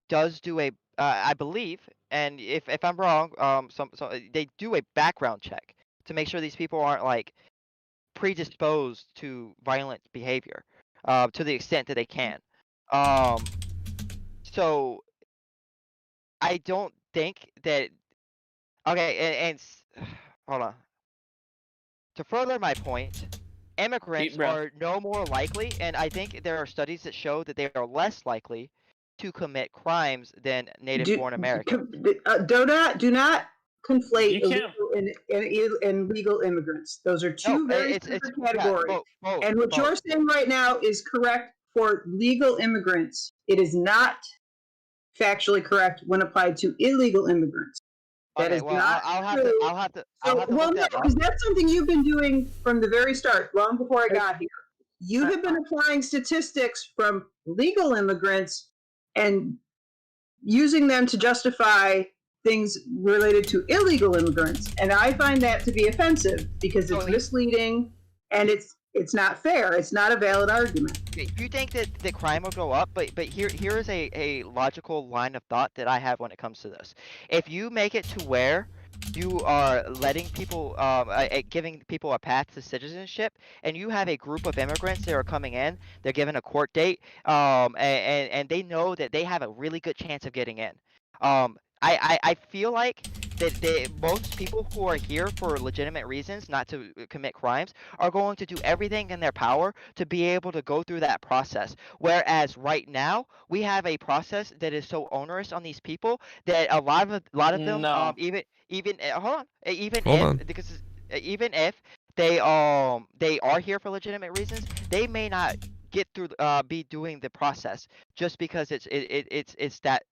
does do a, I believe, and if I'm wrong, so they do a background check to make sure these people aren't like predisposed to violent behavior, to the extent that they can. So I don't think that. Okay, hold on. To further my point, immigrants are no more likely, and I think there are studies that show that they are less likely to commit crimes than native-born Americans. Do not conflate illegal and legal immigrants. Those are two very different categories. And what you're saying right now is correct for legal immigrants. It is not factually correct when applied to illegal immigrants. That is not true. I'll have to Well, no, because that's something you've been doing from the very start, long before I got here. You have been applying statistics from legal immigrants and using them to justify things related to illegal immigrants, and I find that to be offensive because it's misleading and it's not fair. It's not a valid argument. You think that the crime will go up, but here is a logical line of thought that I have when it comes to this. If you make it to where you are letting people, giving people a path to citizenship, and you have a group of immigrants that are coming in, they're given a court date, and they know that they have a really good chance of getting in. I feel like that most people who are here for legitimate reasons, not to commit crimes, are going to do everything in their power to be able to go through that process. Whereas right now, we have a process that is so onerous on these people that a lot of them, even if they are here for legitimate reasons, they may not get through be doing the process just because it's that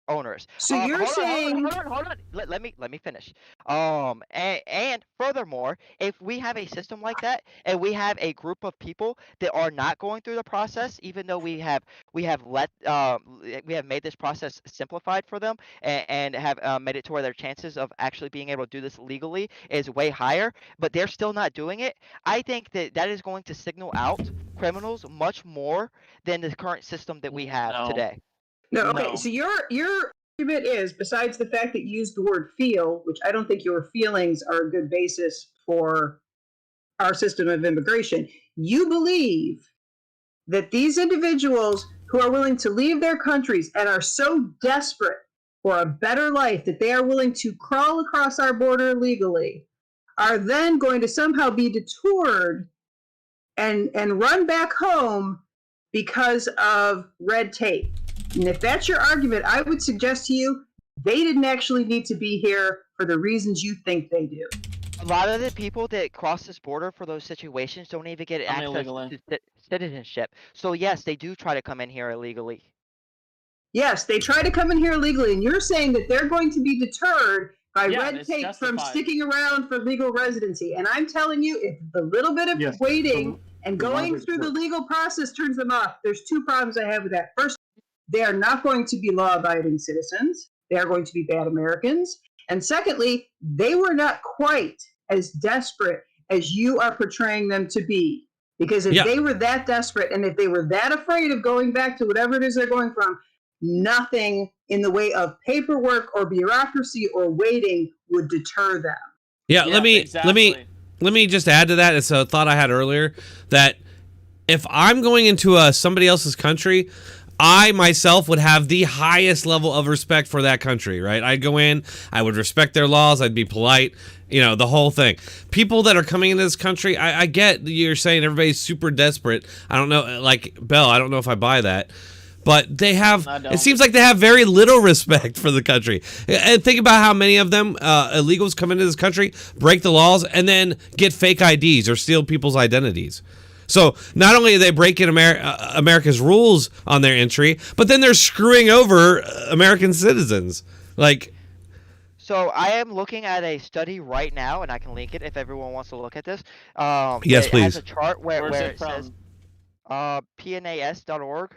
owners. So you're saying, hold on. Let me finish. And furthermore, if we have a system like that, and we have a group of people that are not going through the process, even though we have made this process simplified for them, and have made it to where their chances of actually being able to do this legally is way higher, but they're still not doing it. I think that is going to signal out criminals much more than the current system that we have today. No, okay. So your argument is, besides the fact that you used the word feel, which I don't think your feelings are a good basis for our system of immigration, you believe that these individuals who are willing to leave their countries and are so desperate for a better life that they are willing to crawl across our border illegally are then going to somehow be detoured and run back home because of red tape. And if that's your argument, I would suggest to you, they didn't actually need to be here for the reasons you think they do. A lot of the people that cross this border for those situations don't even get access to citizenship. So yes, they do try to come in here illegally. Yes, they try to come in here illegally, and you're saying that they're going to be deterred by red tape from sticking around for legal residency. And I'm telling you, if the little bit of waiting and going through the legal process turns them off, there's two problems I have with that. First, they are not going to be law-abiding citizens. They are going to be bad Americans. And secondly, they were not quite as desperate as you are portraying them to be. Because if they were that desperate and if they were that afraid of going back to whatever it is they're going from, nothing in the way of paperwork or bureaucracy or waiting would deter them. Let me just add to that. It's a thought I had earlier that if I'm going into somebody else's country, I myself would have the highest level of respect for that country, right? I'd go in, I would respect their laws, I'd be polite, the whole thing. People that are coming into this country, I get you're saying everybody's super desperate. I don't know, like Bell, I don't know if I buy that. But they have, it seems like they have very little respect for the country. And think about how many of them, illegals, come into this country, break the laws, and then get fake IDs or steal people's identities. So not only are they breaking America's rules on their entry, but then they're screwing over American citizens. So I am looking at a study right now, and I can link it if everyone wants to look at this. Yes, please. It has a chart where it says PNAS.org.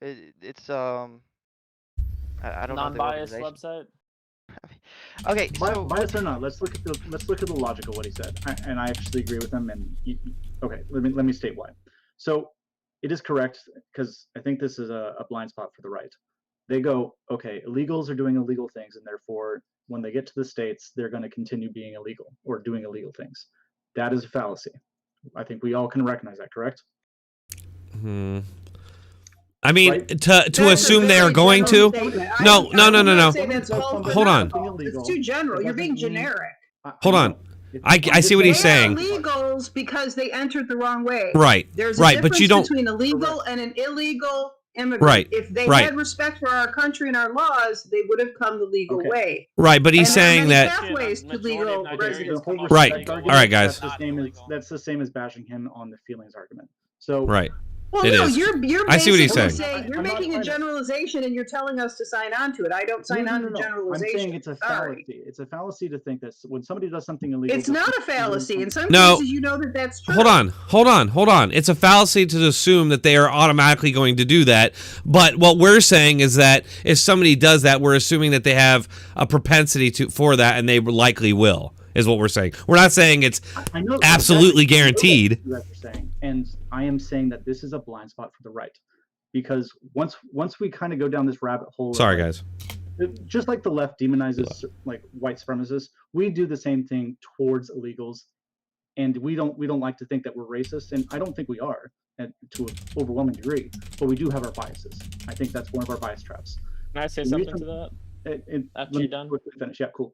It's I don't know the Non-biased organization. website. Okay, so bias or not, let's look at the logic of what he said, and I actually agree with him. And okay, let me state why. So it is correct, because I think this is a blind spot for the right. They go, okay, illegals are doing illegal things, and therefore, when they get to the States, they're going to continue being illegal or doing illegal things. That is a fallacy. I think we all can recognize that, correct? I mean, Right? to assume they are going to. No. Hold on. It's too general. You're being generic. Hold on. I see what he's saying. Illegals because they entered the wrong way. Right. There's a right, difference but you don't. between illegal and an illegal immigrant. Right. If they right. had respect for our country and our laws, they would have come the legal way. Right, but he's And saying there are that. many pathways to legal residence. Right. All right, guys. That's the same as bashing him on the feelings argument. So right. Well, it no, is. you're I see what he's saying. You're making a generalization, and you're telling us to sign on to it. I don't sign on to generalization. I'm saying it's a fallacy. It's a fallacy to think that when somebody does something illegal, it's not a fallacy. In some cases, you know that's true. Hold on. It's a fallacy to assume that they are automatically going to do that. But what we're saying is that if somebody does that, we're assuming that they have a propensity for that, and they likely will. Is what we're saying. We're not saying it's absolutely guaranteed. That's what you're saying. And I am saying that this is a blind spot for the right, because once we kind of go down this rabbit hole. Sorry, guys. Just like the left demonizes like white supremacists, we do the same thing towards illegals, and we don't like to think that we're racist, and I don't think we are to an overwhelming degree, but we do have our biases. I think that's one of our bias traps. Can I say something to that? After you're done. Finish. Yeah, cool.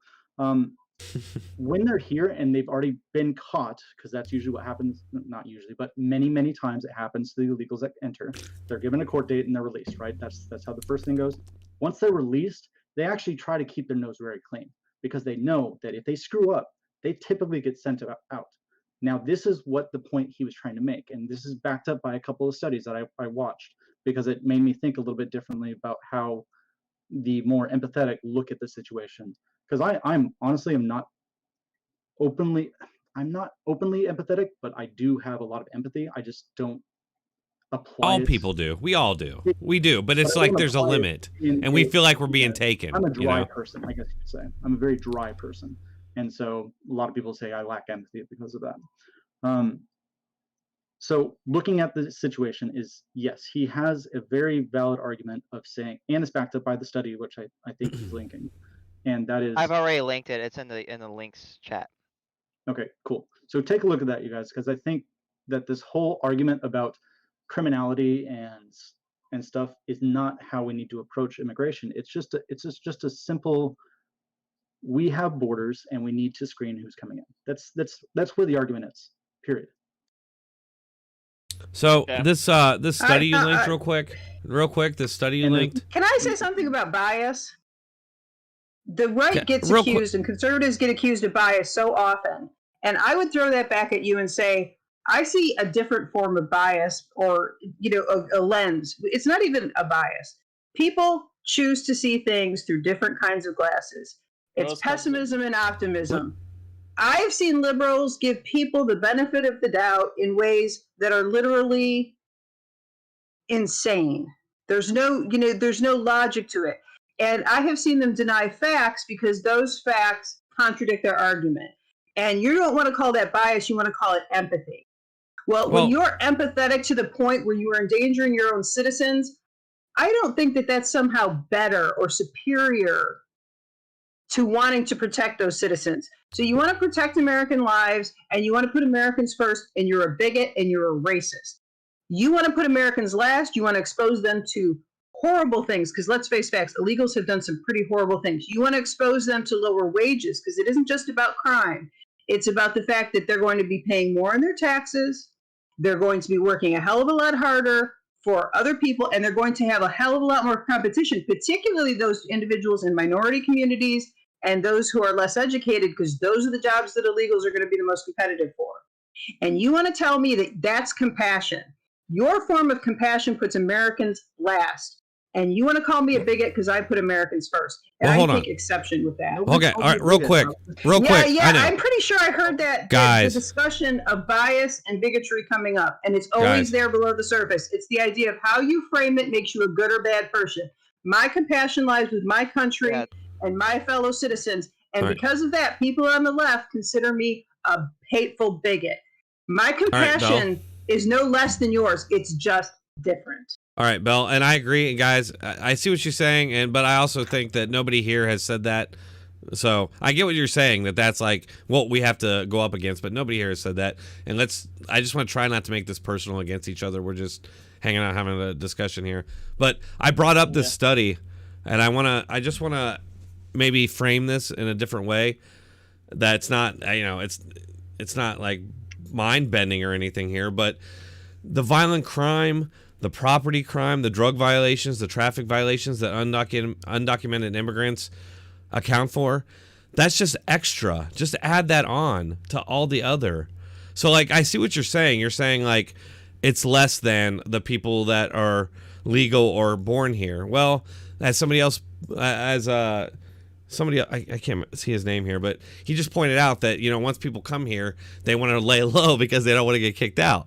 When they're here and they've already been caught, because that's usually what happens, not usually, but many times it happens to the illegals that enter. They're given a court date and they're released, right? That's how the first thing goes. Once they're released, they actually try to keep their nose very clean, because they know that if they screw up, they typically get sent out. Now, this is what the point he was trying to make, and this is backed up by a couple of studies that I watched, because it made me think a little bit differently about how the more empathetic look at the situation. Because I'm honestly, I'm not openly empathetic, but I do have a lot of empathy. I just don't apply. All people do. We all do. We do. But it's like there's a limit, and we feel like we're being taken. I'm a dry person, I guess you could say. I'm a very dry person, and so a lot of people say I lack empathy because of that. So looking at the situation is, yes, he has a very valid argument of saying, and it's backed up by the study, which I think he's linking. And that is, I've already linked it. It's in the links chat. Okay, cool. So take a look at that, you guys, because I think that this whole argument about criminality and stuff is not how we need to approach immigration. It's just a simple, we have borders and we need to screen who's coming in. That's where the argument is. Period. So this study you linked real quick. This study you linked. Can I say something about bias? The right gets accused and conservatives get accused of bias so often. And I would throw that back at you and say, I see a different form of bias, or, a lens. It's not even a bias. People choose to see things through different kinds of glasses. It's pessimism and optimism. I've seen liberals give people the benefit of the doubt in ways that are literally insane. There's no logic to it. And I have seen them deny facts because those facts contradict their argument. And you don't want to call that bias, you want to call it empathy. Well, when you're empathetic to the point where you are endangering your own citizens, I don't think that that's somehow better or superior to wanting to protect those citizens. So you want to protect American lives, and you want to put Americans first, and you're a bigot and you're a racist. You want to put Americans last, you want to expose them to horrible things, because let's face facts, illegals have done some pretty horrible things. You want to expose them to lower wages, because it isn't just about crime. It's about the fact that they're going to be paying more in their taxes, they're going to be working a hell of a lot harder for other people, and they're going to have a hell of a lot more competition, particularly those individuals in minority communities and those who are less educated, because those are the jobs that illegals are going to be the most competitive for. And you want to tell me that that's compassion? Your form of compassion puts Americans last. And you want to call me a bigot because I put Americans first. And Well, hold I on. take exception with that. Okay, all right, real quick. Yeah, I know. I'm pretty sure I heard that Guys. there's a discussion of bias and bigotry coming up, and it's always there below the surface. It's the idea of how you frame it makes you a good or bad person. My compassion lies with my country and my fellow citizens, and because of that, people on the left consider me a hateful bigot. My compassion is no less than yours. It's just different. All right, Belle, and I agree, and guys, I see what you're saying, but I also think that nobody here has said that. So I get what you're saying, that's like what we have to go up against, but nobody here has said that. And I just want to try not to make this personal against each other. We're just hanging out, having a discussion here. But I brought up this study, and I just want to maybe frame this in a different way. That's not, it's not like mind bending or anything here, but the violent crime, the property crime, the drug violations, the traffic violations that undocumented immigrants account for, that's just extra. Just add that on to all the other. So, like, I see what you're saying. You're saying, like, it's less than the people that are legal or born here. Well, as somebody else, I can't see his name here, but he just pointed out that, once people come here, they want to lay low because they don't want to get kicked out.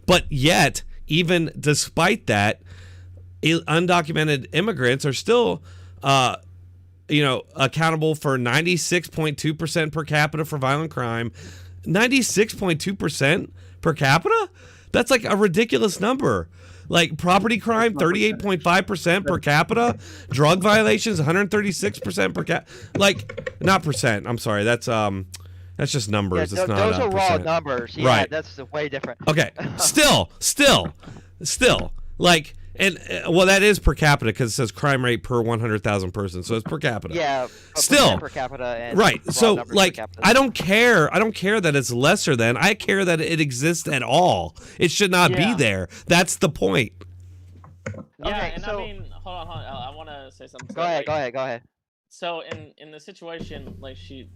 But yet, even despite that, undocumented immigrants are still, accountable for 96.2% per capita for violent crime. 96.2% per capita? That's like a ridiculous number. Like property crime, 38.5% per capita. Drug violations, 136% per capita. Like, not percent. I'm sorry. That's just numbers. Yeah, it's not those are raw percent. numbers. Yeah, right. That's way different. Okay. Still, like, and that is per capita because it says crime rate per 100,000 persons, so it's per capita. Yeah. Still per capita. And right. So, like, I don't care that it's lesser than. I care that it exists at all. It should not be there. That's the point. Yeah, Okay, and so- I mean, hold on. I want to say something. Go ahead. So in the situation, like she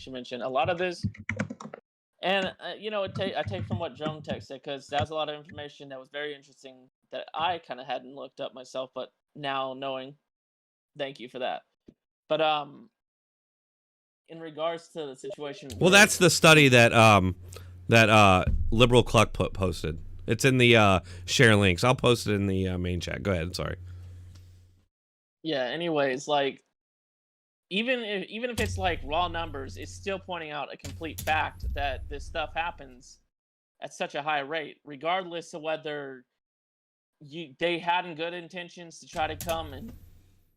mentioned, a lot of this, and I take from what Dronetek said, because that's a lot of information that was very interesting that I kind of hadn't looked up myself, but now knowing, thank you for that. But in regards to the situation, Well, that's the study that Liberal Cluck posted. It's in the share links. I'll post it in the main chat. Go ahead. Sorry. Yeah. Anyways, like, even if it's like raw numbers, it's still pointing out a complete fact that this stuff happens at such a high rate, regardless of whether they had good intentions to try to come and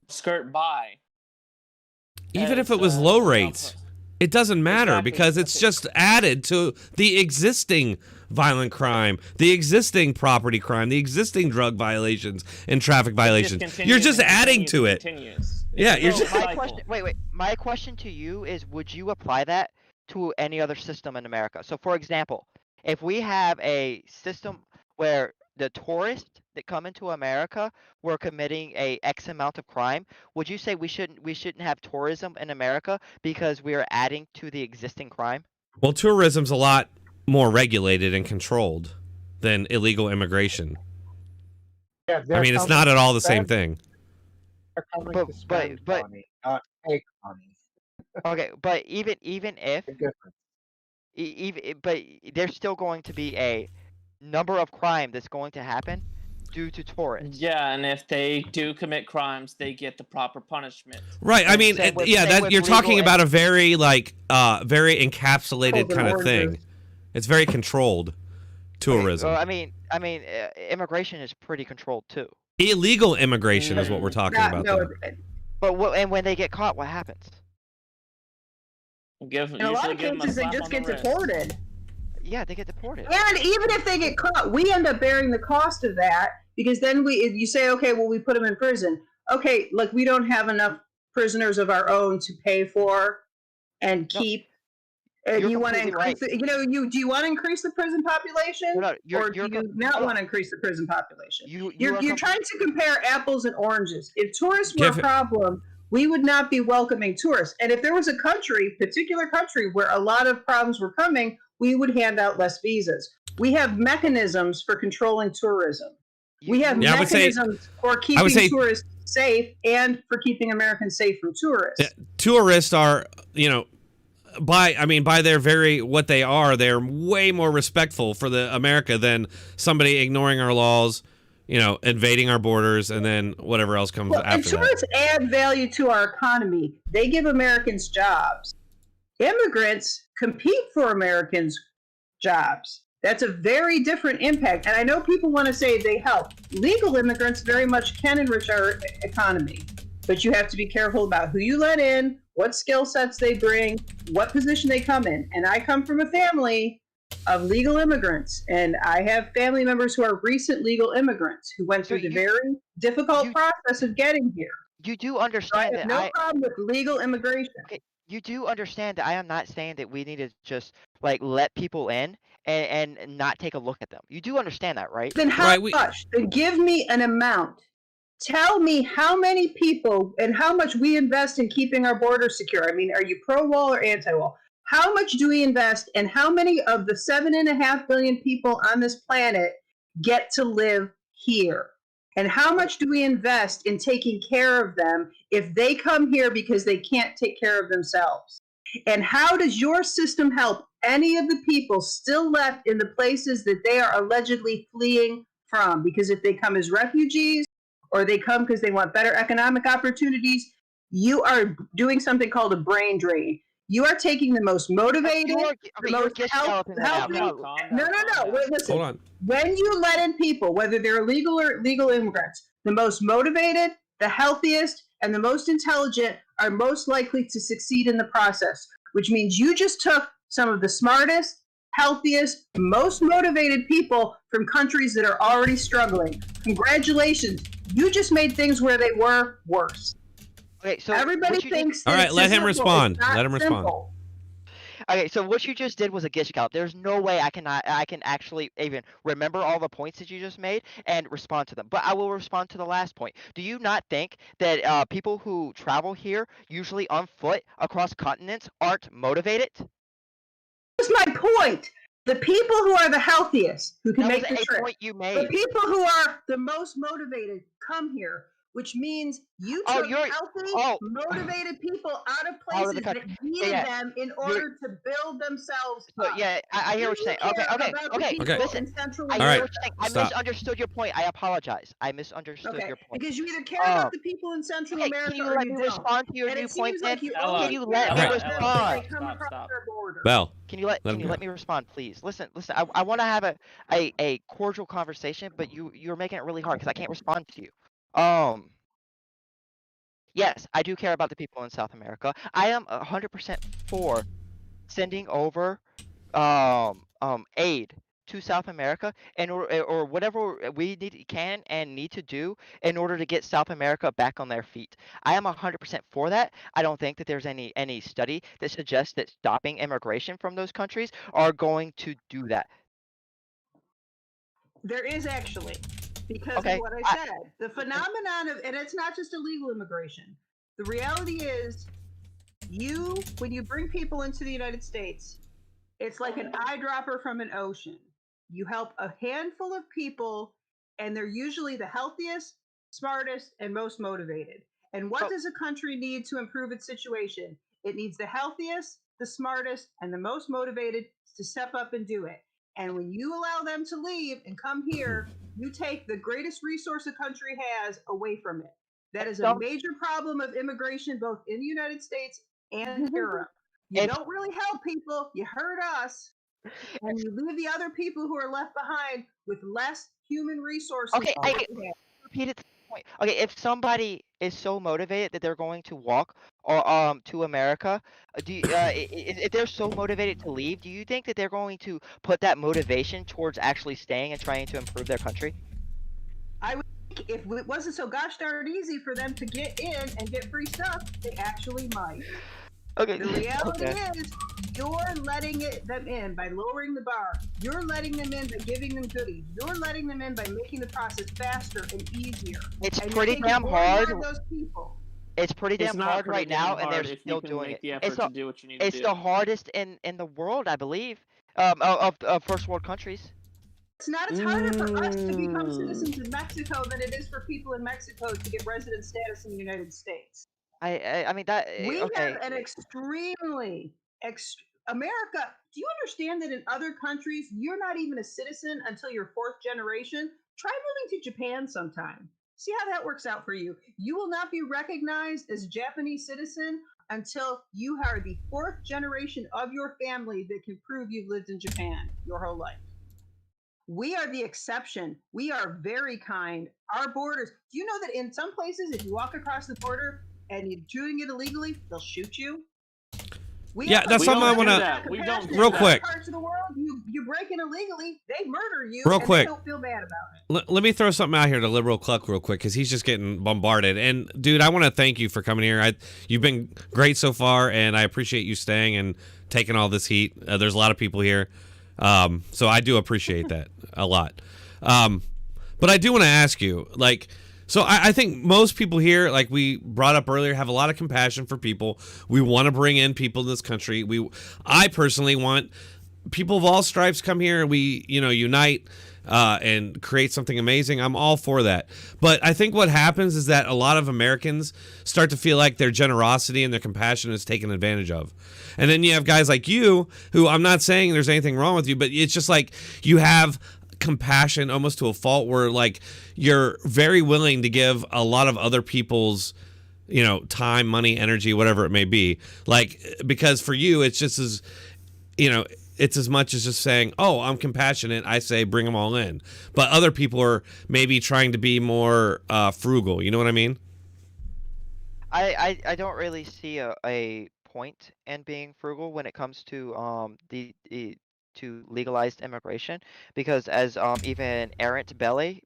skirt by. Even if it was low rates, it doesn't matter because it's just added to the existing violent crime, the existing property crime, the existing drug violations and traffic violations. You're just adding to it. Yeah, you're just. My question to you is: would you apply that to any other system in America? So, for example, if we have a system where the tourists that come into America were committing a X amount of crime, would you say we shouldn't have tourism in America because we are adding to the existing crime? Well, tourism's a lot more regulated and controlled than illegal immigration. Yeah, I mean, it's not at all the same thing. They're coming to spend money, not take money. Okay, but even if The difference. but there's still going to be a number of crime that's going to happen due to tourists. Yeah, and if they do commit crimes, they get the proper punishment. Right. I mean, Same with you're talking legal about a very very encapsulated kind of thing. It's very controlled tourism. Well, I mean, immigration is pretty controlled too. Illegal immigration is what we're talking about. But when they get caught, what happens? In a lot of cases, they just get deported. Yeah, they get deported. And even if they get caught, we end up bearing the cost of that because then you say, okay, well, we put them in prison. Okay, like we don't have enough prisoners of our own to pay for and keep. And you want to increase, do you want to increase the prison population, or do you not want to increase the prison population? You're trying to compare apples and oranges. If tourists were a problem, we would not be welcoming tourists. And if there was a particular country where a lot of problems were coming, we would hand out less visas. We have mechanisms for controlling tourism. We have mechanisms for keeping tourists safe and for keeping Americans safe from tourists. Yeah, tourists are, by their very what they are, they're way more respectful for the America than somebody ignoring our laws, invading our borders, and then whatever else comes after and tourists add value to our economy. They give Americans jobs. Immigrants compete for Americans' jobs. That's a very different impact. And I know people want to say they help. Legal immigrants very much can enrich our economy. But you have to be careful about who you let in, what skill sets they bring, what position they come in. And I come from a family of legal immigrants. And I have family members who are recent legal immigrants who went through the very difficult process of getting here. You do understand that no problem with legal immigration. Okay, you do understand that I am not saying that we need to just let people in and not take a look at them. You do understand that, right? Then how much? Then give me an amount. Tell me how many people and how much we invest in keeping our borders secure. I mean, are you pro-wall or anti-wall? How much do we invest, and how many of the 7.5 billion people on this planet get to live here? And how much do we invest in taking care of them if they come here because they can't take care of themselves? And how does your system help any of the people still left in the places that they are allegedly fleeing from? Because if they come as refugees or they come because they want better economic opportunities, you are doing something called a brain drain. You are taking the most motivated, the most healthy. No. Wait, listen. Hold on. When you let in people, whether they're illegal or legal immigrants, the most motivated, the healthiest, and the most intelligent are most likely to succeed in the process, which means you just took some of the smartest, healthiest, most motivated people from countries that are already struggling. Congratulations. You just made things where they were worse. Okay, so everybody thinks. All right, let him respond. Let him respond. Okay, so what you just did was a gish gallop. There's no way I can actually even remember all the points that you just made and respond to them. But I will respond to the last point. Do you not think that people who travel here, usually on foot across continents, aren't motivated? That's my point. The people who are the healthiest, who can make the trip, point you made. The people who are the most motivated come here, which means you took healthy, motivated people out of places that needed them in order to build themselves up. Yeah, I hear what you're saying. Okay. Listen, I hear what you're saying. I misunderstood your point. I apologize. I misunderstood your point. Because you either care about the people in Central America, can you let me respond to your new point then? Can you let me respond? Stop. Bell. Can you let me respond, please? Listen. I want to have a cordial conversation, but you're making it really hard because I can't respond to you. Yes, I do care about the people in South America. I am 100% for sending over aid to South America or whatever we can and need to do in order to get South America back on their feet. I am 100% for that. I don't think that there's any study that suggests that stopping immigration from those countries are going to do that. There is actually. Because of what I said. The phenomenon of, and it's not just illegal immigration. The reality is, when you bring people into the United States, it's like an eyedropper from an ocean. You help a handful of people, and they're usually the healthiest, smartest, and most motivated. And what does a country need to improve its situation? It needs the healthiest, the smartest, and the most motivated to step up and do it. And when you allow them to leave and come here, you take the greatest resource a country has away from it. That is a major problem of immigration, both in the United States and Europe. You don't really help people. You hurt us. And you leave the other people who are left behind with less human resources. Okay, I repeated the point. Okay, if somebody is so motivated that they're going to walk or to America, if they're so motivated to leave, do you think that they're going to put that motivation towards actually staying and trying to improve their country? I would think if it wasn't so gosh darn easy for them to get in and get free stuff, they actually might. Okay. The reality is, you're letting them in by lowering the bar. You're letting them in by giving them goodies. You're letting them in by making the process faster and easier. It's pretty damn hard. Those people. It's pretty damn hard right now, and they're still doing it. It's the hardest in the world, I believe, of first world countries. It's not. It's harder for us to become citizens of Mexico than it is for people in Mexico to get resident status in the United States. I mean that. We Okay. have an extremely America. Do you understand that in other countries you're not even a citizen until your fourth generation? Try moving to Japan sometime. See how that works out for you. You will not be recognized as a Japanese citizen until you are the fourth generation of your family that can prove you've lived in Japan your whole life. We are the exception. We are very kind. Our borders. Do you know that in some places, if you walk across the border and you're doing it illegally, they'll shoot you? Yeah, that's something I want to. We don't do real that. quick. Parts of the world, you break in illegally, they murder you. Real and quick. They don't feel bad about it. Let me throw something out here to Liberal Cluck real quick because he's just getting bombarded. And dude, I want to thank you for coming here. You've been great so far, and I appreciate you staying and taking all this heat. There's a lot of people here, so I do appreciate that a lot. But I do want to ask you, like. So I think most people here, like we brought up earlier, have a lot of compassion for people. We want to bring in people in this country. I personally want people of all stripes come here and we, unite and create something amazing. I'm all for that. But I think what happens is that a lot of Americans start to feel like their generosity and their compassion is taken advantage of. And then you have guys like you who, I'm not saying there's anything wrong with you, but it's just like you have compassion almost to a fault where like you're very willing to give a lot of other people's time, money, energy, whatever it may be, like because for you it's just as it's as much as just saying, oh, I'm compassionate, I say bring them all in. But other people are maybe trying to be more frugal, you know what I mean? I don't really see a point in being frugal when it comes to to legalized immigration, because as even Errant Bell is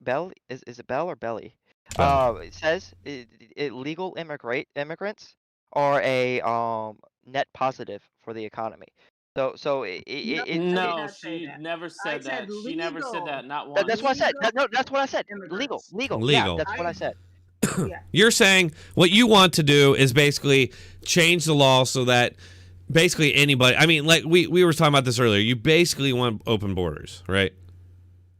it Bell or Belly? It says legal immigrants are a net positive for the economy. So No, she never said that. She never said that. Not once. That's what I said. No, that's what I said. Legal. Yeah, that's what I said. You're saying what you want to do is basically change the law so that basically anybody, I mean, like we were talking about this earlier, you basically want open borders, right?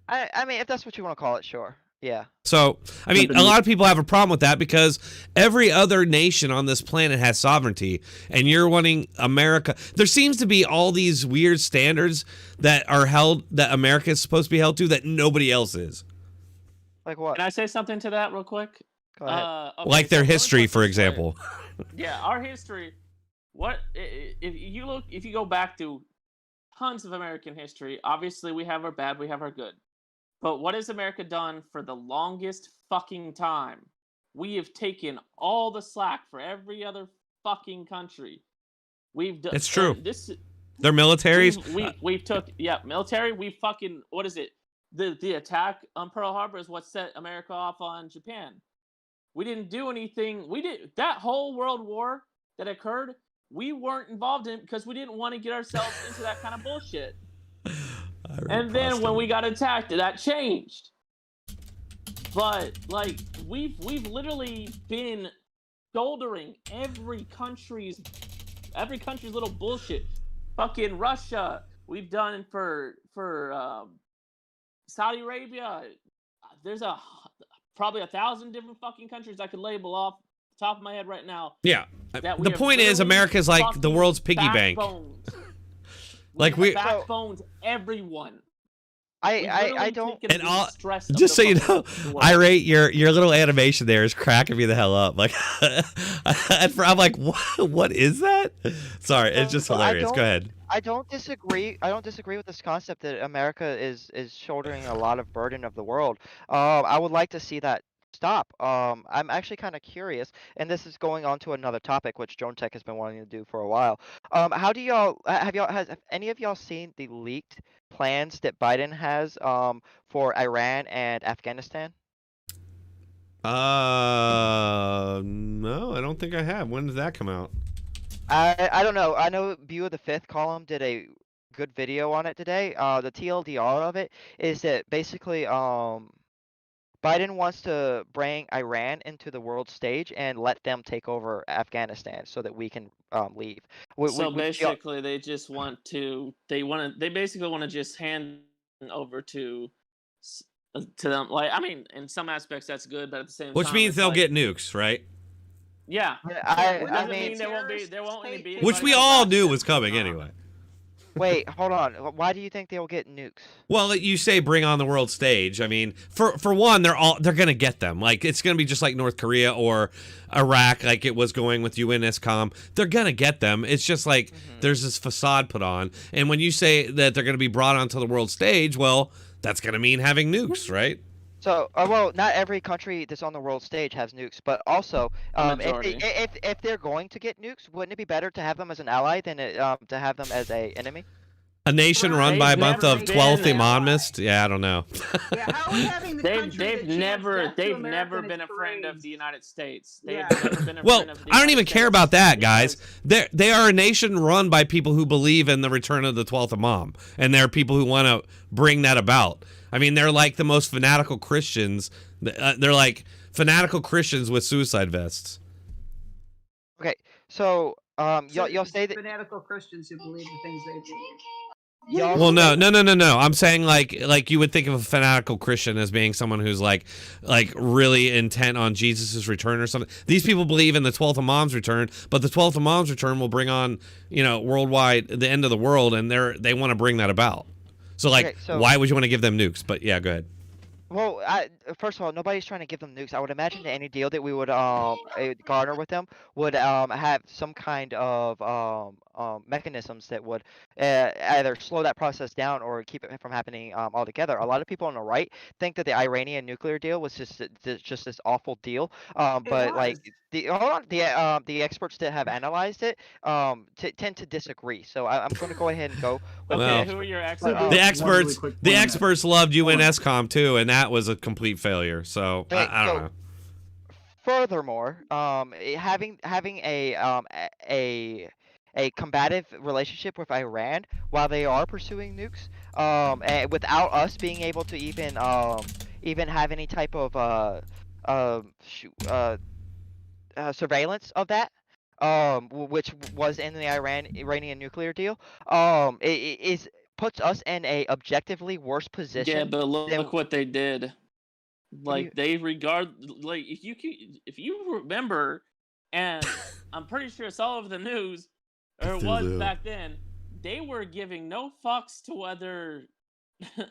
I mean, if that's what you want to call it, sure. Yeah. So, I mean, a lot of people have a problem with that because every other nation on this planet has sovereignty, and you're wanting America. There seems to be all these weird standards that are held, that America is supposed to be held to, that nobody else is. Like what? Can I say something to that real quick? Go ahead. Okay, like their so history, for example. Yeah, our history. What if you go back to tons of American history? Obviously, we have our bad, we have our good. But what has America done for the longest fucking time? We have taken all the slack for every other fucking country. We've done. It's true. Their militaries. We've took military. We fucking what is it? The attack on Pearl Harbor is what set America off on Japan. We didn't do anything. We did that whole World War that occurred. We weren't involved in it because we didn't want to get ourselves into that kind of bullshit. And then when we got attacked, that changed. But like we've literally been shouldering every country's little bullshit. Fucking Russia, we've done for Saudi Arabia. There's probably 1,000 different fucking countries I could label off the top of my head right now. Yeah. The point is, America's like the world's piggy bank. Like we backbones everyone. I don't. And all, just so you know, I rate your little animation there is cracking me the hell up. Like, I'm like, what is that? Sorry, it's just hilarious. Go ahead. I don't disagree. I don't disagree with this concept that America is shouldering a lot of burden of the world. I would like to see that stop. I'm actually kind of curious, and this is going on to another topic which Dronetek has been wanting to do for a while. How do has any of y'all seen the leaked plans that Biden has for Iran and Afghanistan? No, I don't think I have. When did that come out? I don't know. I know View of the Fifth column did a good video on it today. The TLDR of it is that basically Biden wants to bring Iran into the world stage and let them take over Afghanistan so that we can leave. Basically, they just want to. They basically want to just hand over to to them. Like, I mean, in some aspects that's good, but at the same time, Which means it's they'll like, get nukes, right? Yeah, I doesn't mean, mean there won't be. Which we all knew was coming anyway. wait, hold on. Why do you think they'll get nukes? Well, you say bring on the world stage. I mean, for one, they're gonna get them. Like, it's gonna be just like North Korea or Iraq, like it was going with UNSCOM. They're gonna get them. It's just like there's this facade put on, and when you say that they're gonna be brought onto the world stage, well, that's gonna mean having nukes, right? So, well, not every country that's on the world stage has nukes, but also, Majority. if they're going to get nukes, wouldn't it be better to have them as an ally than to have them as a enemy? A nation run by a bunch of 12th imamists? Yeah, I don't know. Yeah, how are we having the country They've that never chants death to never America been a and friend of parades? the United States. Yeah. They've never been a Well, friend of the I don't United even care States about that, guys. because- They are a nation run by people who believe in the return of the 12th Imam, and they're people who want to bring that about. I mean, they're like the most fanatical Christians. They're like fanatical Christians with suicide vests. Okay, so y'all say that fanatical Christians who believe the things they believe. y'all. Well, no. I'm saying like you would think of a fanatical Christian as being someone who's like really intent on Jesus's return or something. These people believe in the 12th Imam's return, but the 12th Imam's return will bring on, worldwide the end of the world, and they want to bring that about. So Okay, so- why would you want to give them nukes? But yeah, go ahead. Well, first of all, nobody's trying to give them nukes. I would imagine that any deal that we would garner with them would have some kind of mechanisms that would either slow that process down or keep it from happening altogether. A lot of people on the right think that the Iranian nuclear deal was just this awful deal. But like the experts that have analyzed it tend to disagree. So I'm going to go ahead and go. With Well, who are your The experts? experts loved UNSCOM too, and that was a complete failure. So I don't know. Furthermore, having a combative relationship with Iran while they are pursuing nukes, and without us being able to even have any type of surveillance of that, which was in the Iranian nuclear deal, it puts us in a objectively worse position. Yeah, but look than- what they did. Like you- they regard like if you remember, and I'm pretty sure it's all over the news, or it Still was do. back then. They were giving no fucks to whether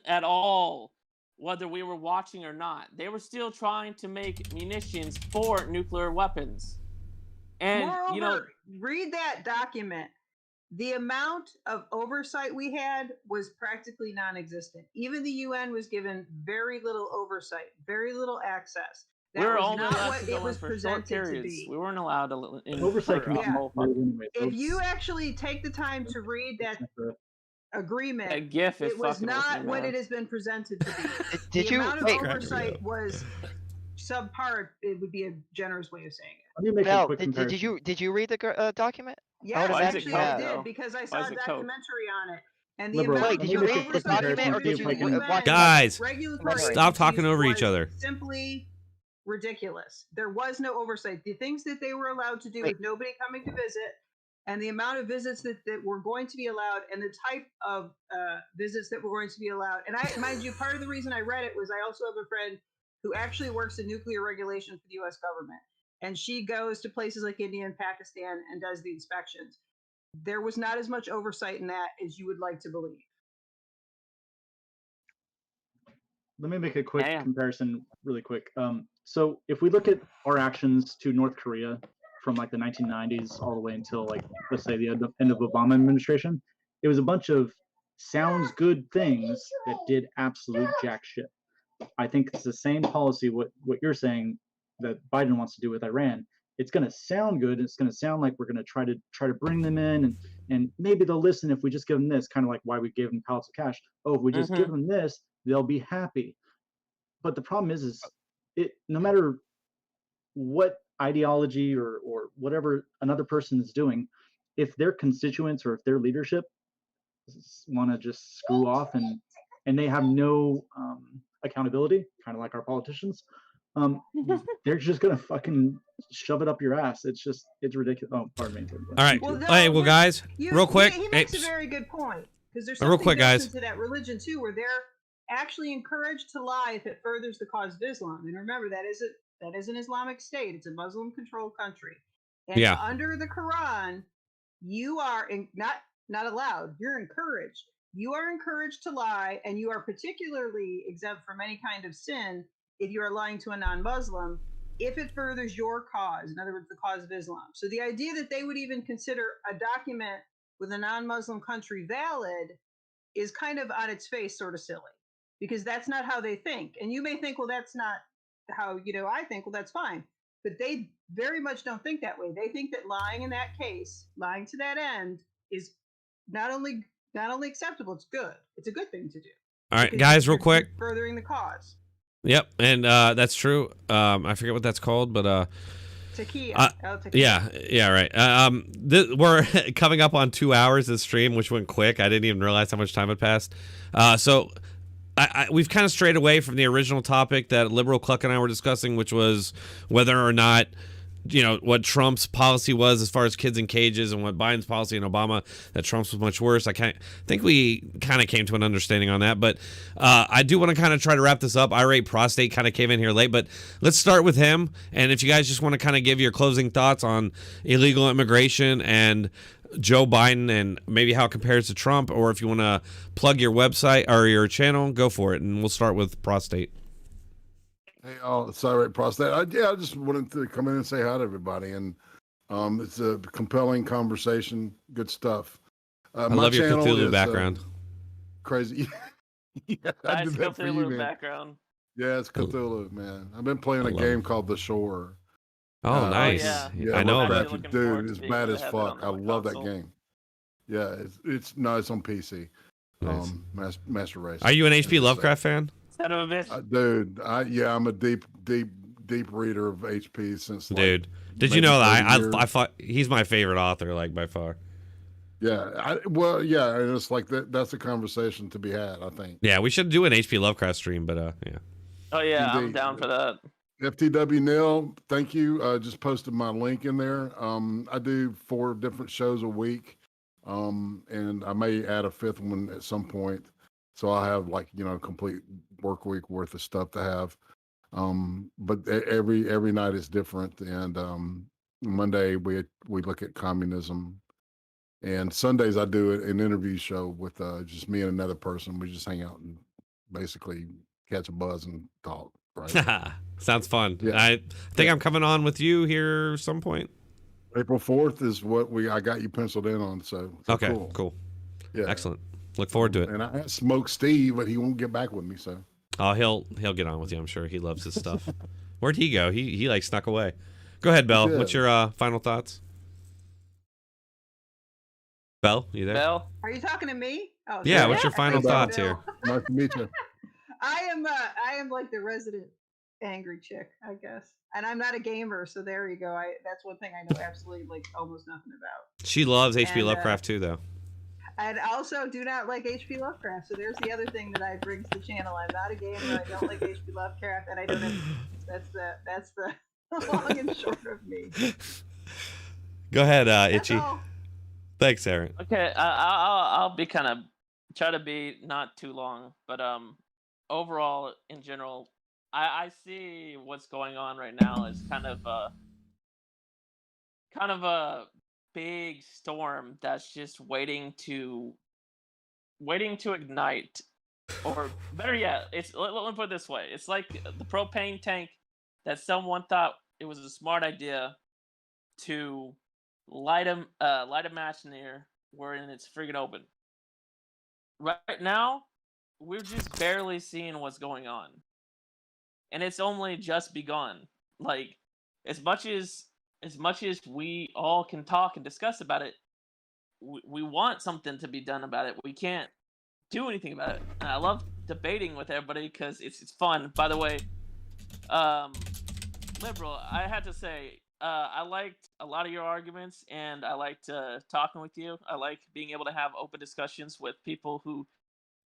at all whether we were watching or not. They were still trying to make munitions for nuclear weapons. And Moreover, read that document. The amount of oversight we had was practically non-existent. Even the UN was given very little oversight, very little access. we That were was only not allowed what to it go in was for short presented to periods. be. We weren't allowed to. Oversight can be Yeah. anyway. If you actually take the time to read that agreement, That GIF is it was fucking with not me, what man. it has been presented to be. Did the you amount of wait? oversight was subpar. It would be a generous way of saying it. Let me make a Mel, quick comparison. did you read the document? Yes, Why is it actually, I code, did though? because I Why saw is a it code? documentary on it. And the Liberal, amount Wait, did you of read the oversight document or that did you was given watch? Guys, regulatory stop talking agencies over each was other. Simply ridiculous. There was no oversight. The things that they were allowed to do Wait. with nobody coming to visit, and the amount of visits that were going to be allowed, and the type of visits that were going to be allowed. And I, mind you, part of the reason I read it was I also have a friend who actually works in nuclear regulation for the U.S. government, and she goes to places like India and Pakistan and does the inspections. There was not as much oversight in that as you would like to believe. Let me make a quick Yeah. comparison really quick. So if we look at our actions to North Korea from like the 1990s all the way until like, let's say the end of Obama administration, it was a bunch of sounds good things that did absolute jack shit. I think it's the same policy, what you're saying that Biden wants to do with Iran. It's going to sound good. It's going to sound like we're going to try to bring them in, and maybe they'll listen if we just give them this, kind of like why we gave them pallets of cash. Oh, if we just give them this, they'll be happy. But the problem is it no matter what ideology or whatever another person is doing, if their constituents or if their leadership want to just screw off and they have no accountability, kind of like our politicians, they're just gonna fucking shove it up your ass. It's ridiculous. Oh, pardon me. All right. Well, no, Hey, well, guys, real quick. He makes a very good point because there's Real something quick, built guys. into that religion too, where actually encouraged to lie if it furthers the cause of Islam. And remember, that is an Islamic state. It's a Muslim-controlled country. And Yeah. under the Quran, you are not allowed. You're encouraged. You are encouraged to lie, and you are particularly exempt from any kind of sin if you are lying to a non-Muslim, if it furthers your cause. In other words, the cause of Islam. So the idea that they would even consider a document with a non-Muslim country valid is kind of on its face sort of silly, because that's not how they think. And you may think, well, that's not how I think. Well, that's fine. But they very much don't think that way. They think that lying in that case, lying to that end, is not only acceptable, it's good. It's a good thing to do. All right, guys, real quick. Furthering the cause. Yep, and that's true. I forget what that's called, but Taquilla. Yeah, right. We're coming up on 2 hours of stream, which went quick. I didn't even realize how much time had passed. So we've kind of strayed away from the original topic that Liberal Cluck and I were discussing, which was whether or not, what Trump's policy was as far as kids in cages, and what Biden's policy and Obama, that Trump's was much worse. I think we kind of came to an understanding on that, but I do want to kind of try to wrap this up. Irate Prostate kind of came in here late, but let's start with him. And if you guys just want to kind of give your closing thoughts on illegal immigration and Joe Biden and maybe how it compares to Trump, or if you want to plug your website or your channel, go for it. And we'll start with Prostate. Hey, sorry, Prostate. I just wanted to come in and say hi to everybody, and it's a compelling conversation. Good stuff. I love your Cthulhu background. Crazy. Yeah, I nice did that for you, man. Background. Yeah, it's Cthulhu, man. I've been playing a game called The Shore. Oh, nice. Yeah, I know about it. Dude, it's bad as fuck. I love that game. Yeah, it's on PC. Nice. Master Race. Are you an H.P. Lovecraft fan? Son of a bitch. Dude, I'm a deep reader of HP since. Dude, did you know that I thought he's my favorite author, like by far. Yeah, and it's like that's a conversation to be had, I think. Yeah, we should do an HP Lovecraft stream, but yeah. Oh yeah, Indeed. I'm down for that. FTW Neil, thank you. Just posted my link in there. I do 4 different shows a week, and I may add a 5th one at some point. So I'll have complete work week worth of stuff to have. But every night is different. And Monday we look at communism. And Sundays I do an interview show with just me and another person. We just hang out and basically catch a buzz and talk. Right? Sounds fun. Yeah. I think I'm coming on with you here some point. April 4th is what I got you penciled in on. So okay, cool. Yeah, excellent. Look forward to it. And I asked Smoke Steve, but he won't get back with me. So he'll get on with you. I'm sure he loves his stuff. Where'd he go? He like snuck away. Go ahead, Belle. Yeah. What's your final thoughts? Belle, you there? Belle, are you talking to me? Oh, yeah. sorry. What's your final thoughts here? Nice to meet you. I am like the resident angry chick, I guess. And I'm not a gamer, so there you go. That's one thing I know absolutely almost nothing about. She loves H.P. Lovecraft too, though. And also do not like H.P. Lovecraft. So there's the other thing that I bring to the channel. I'm not a gamer. I don't like H.P. Lovecraft, and I don't have. That's the long and short of me. Go ahead, Itchy. Thanks, Aaron. okay, I'll be try to be not too long, but overall in general, I see what's going on right now as kind of a big storm that's just waiting to ignite, or better yet, let me put it this way: it's like the propane tank that someone thought it was a smart idea to light a match near, wherein it's friggin' open. Right now, we're just barely seeing what's going on, and it's only just begun. Like, as much as we all can talk and discuss about it, we want something to be done about it. We can't do anything about it. And I love debating with everybody because it's fun. By the way, Liberal, I had to say, I liked a lot of your arguments, and I liked talking with you. I like being able to have open discussions with people who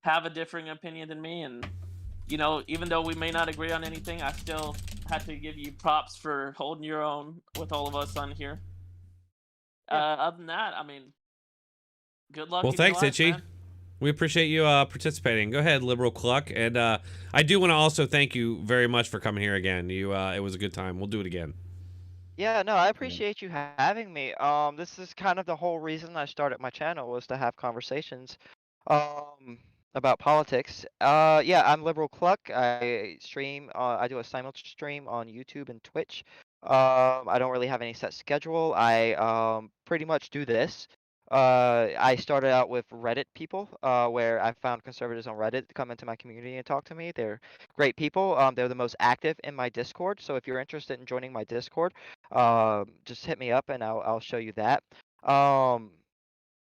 have a differing opinion than me. And, even though we may not agree on anything, I still had to give you props for holding your own with all of us on here. Other than that, I mean, good luck. Well, thanks, Itchy. We appreciate you participating. Go ahead, Liberal Cluck. And I do want to also thank you very much for coming here again. It was a good time. We'll do it again. Yeah, no, I appreciate you having me. This is kind of the whole reason I started my channel, was to have conversations about politics. Yeah, I'm Liberal Cluck. I stream. I do a simultaneous stream on YouTube and Twitch. I don't really have any set schedule. I pretty much do this. I started out with Reddit people, where I found conservatives on Reddit to come into my community and talk to me. They're great people. They're the most active in my Discord. So if you're interested in joining my Discord, just hit me up and I'll show you that.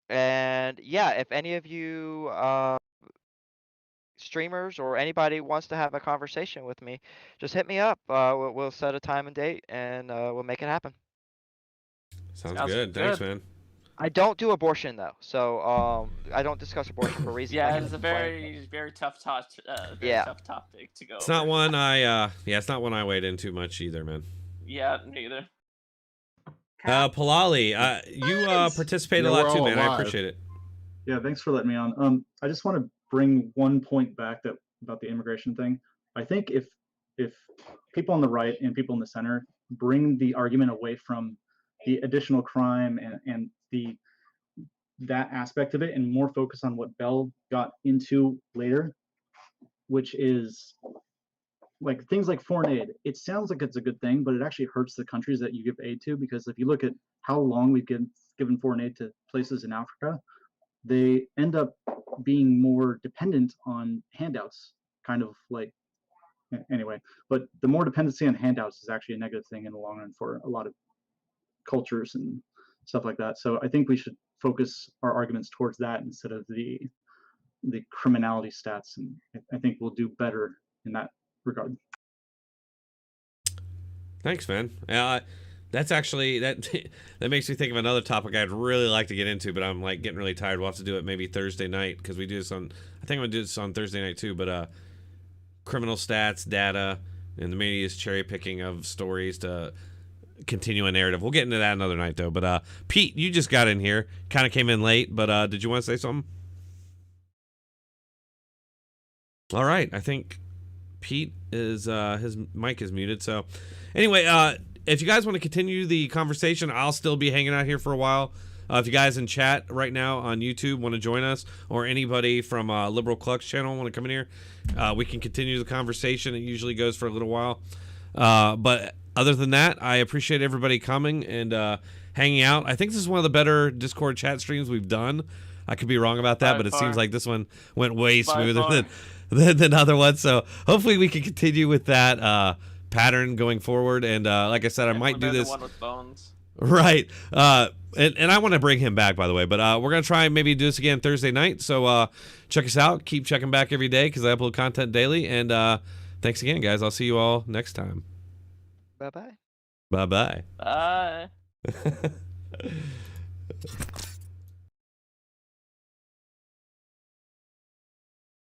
And yeah, if any of you streamers or anybody wants to have a conversation with me, just hit me up. We'll set a time and date and we'll make it happen. Sounds good. Thanks, man. I don't do abortion though, so I don't discuss abortion for reasons. Yeah, it's a very tough topic to go. It's not one it's not one I wade into much either, man. Yeah, neither. Palali, you participate a lot too, man. I appreciate it. Yeah, thanks for letting me on. I just want to bring one point back about the immigration thing. I think if people on the right and people in the center bring the argument away from the additional crime and that aspect of it, and more focus on what Bell got into later, which is like things like foreign aid. It sounds like it's a good thing, but it actually hurts the countries that you give aid to, because if you look at how long we've given foreign aid to places in Africa, they end up being more dependent on handouts, kind of like, anyway. But the more dependency on handouts is actually a negative thing in the long run for a lot of cultures and stuff like that. So I think we should focus our arguments towards that instead of the criminality stats, and I think we'll do better in that regard. Thanks, man. That's actually that makes me think of another topic I'd really like to get into, but I'm like getting really tired. We'll have to do it maybe Thursday night, because we do this on, I think I'm gonna do this on Thursday night too, but criminal stats, data, and the media's cherry picking of stories to continue a narrative. We'll get into that another night though. But Pete, you just got in here, kind of came in late, but did you want to say something? All right, I think Pete is his mic is muted. So anyway, if you guys want to continue the conversation, I'll still be hanging out here for a while. If you guys in chat right now on YouTube want to join us, or anybody from Liberal Cluck's channel want to come in here, we can continue the conversation. It usually goes for a little while, but other than that, I appreciate everybody coming and hanging out. I think this is one of the better Discord chat streams we've done. I could be wrong about that, but it seems like this one went way smoother than other ones. So hopefully we can continue with that pattern going forward. And like I said, I might do this. The one with bones. Right. And I want to bring him back, by the way. But we're going to try and maybe do this again Thursday night. So check us out. Keep checking back every day, because I upload content daily. And thanks again, guys. I'll see you all next time. Bye-bye. Bye-bye. Bye.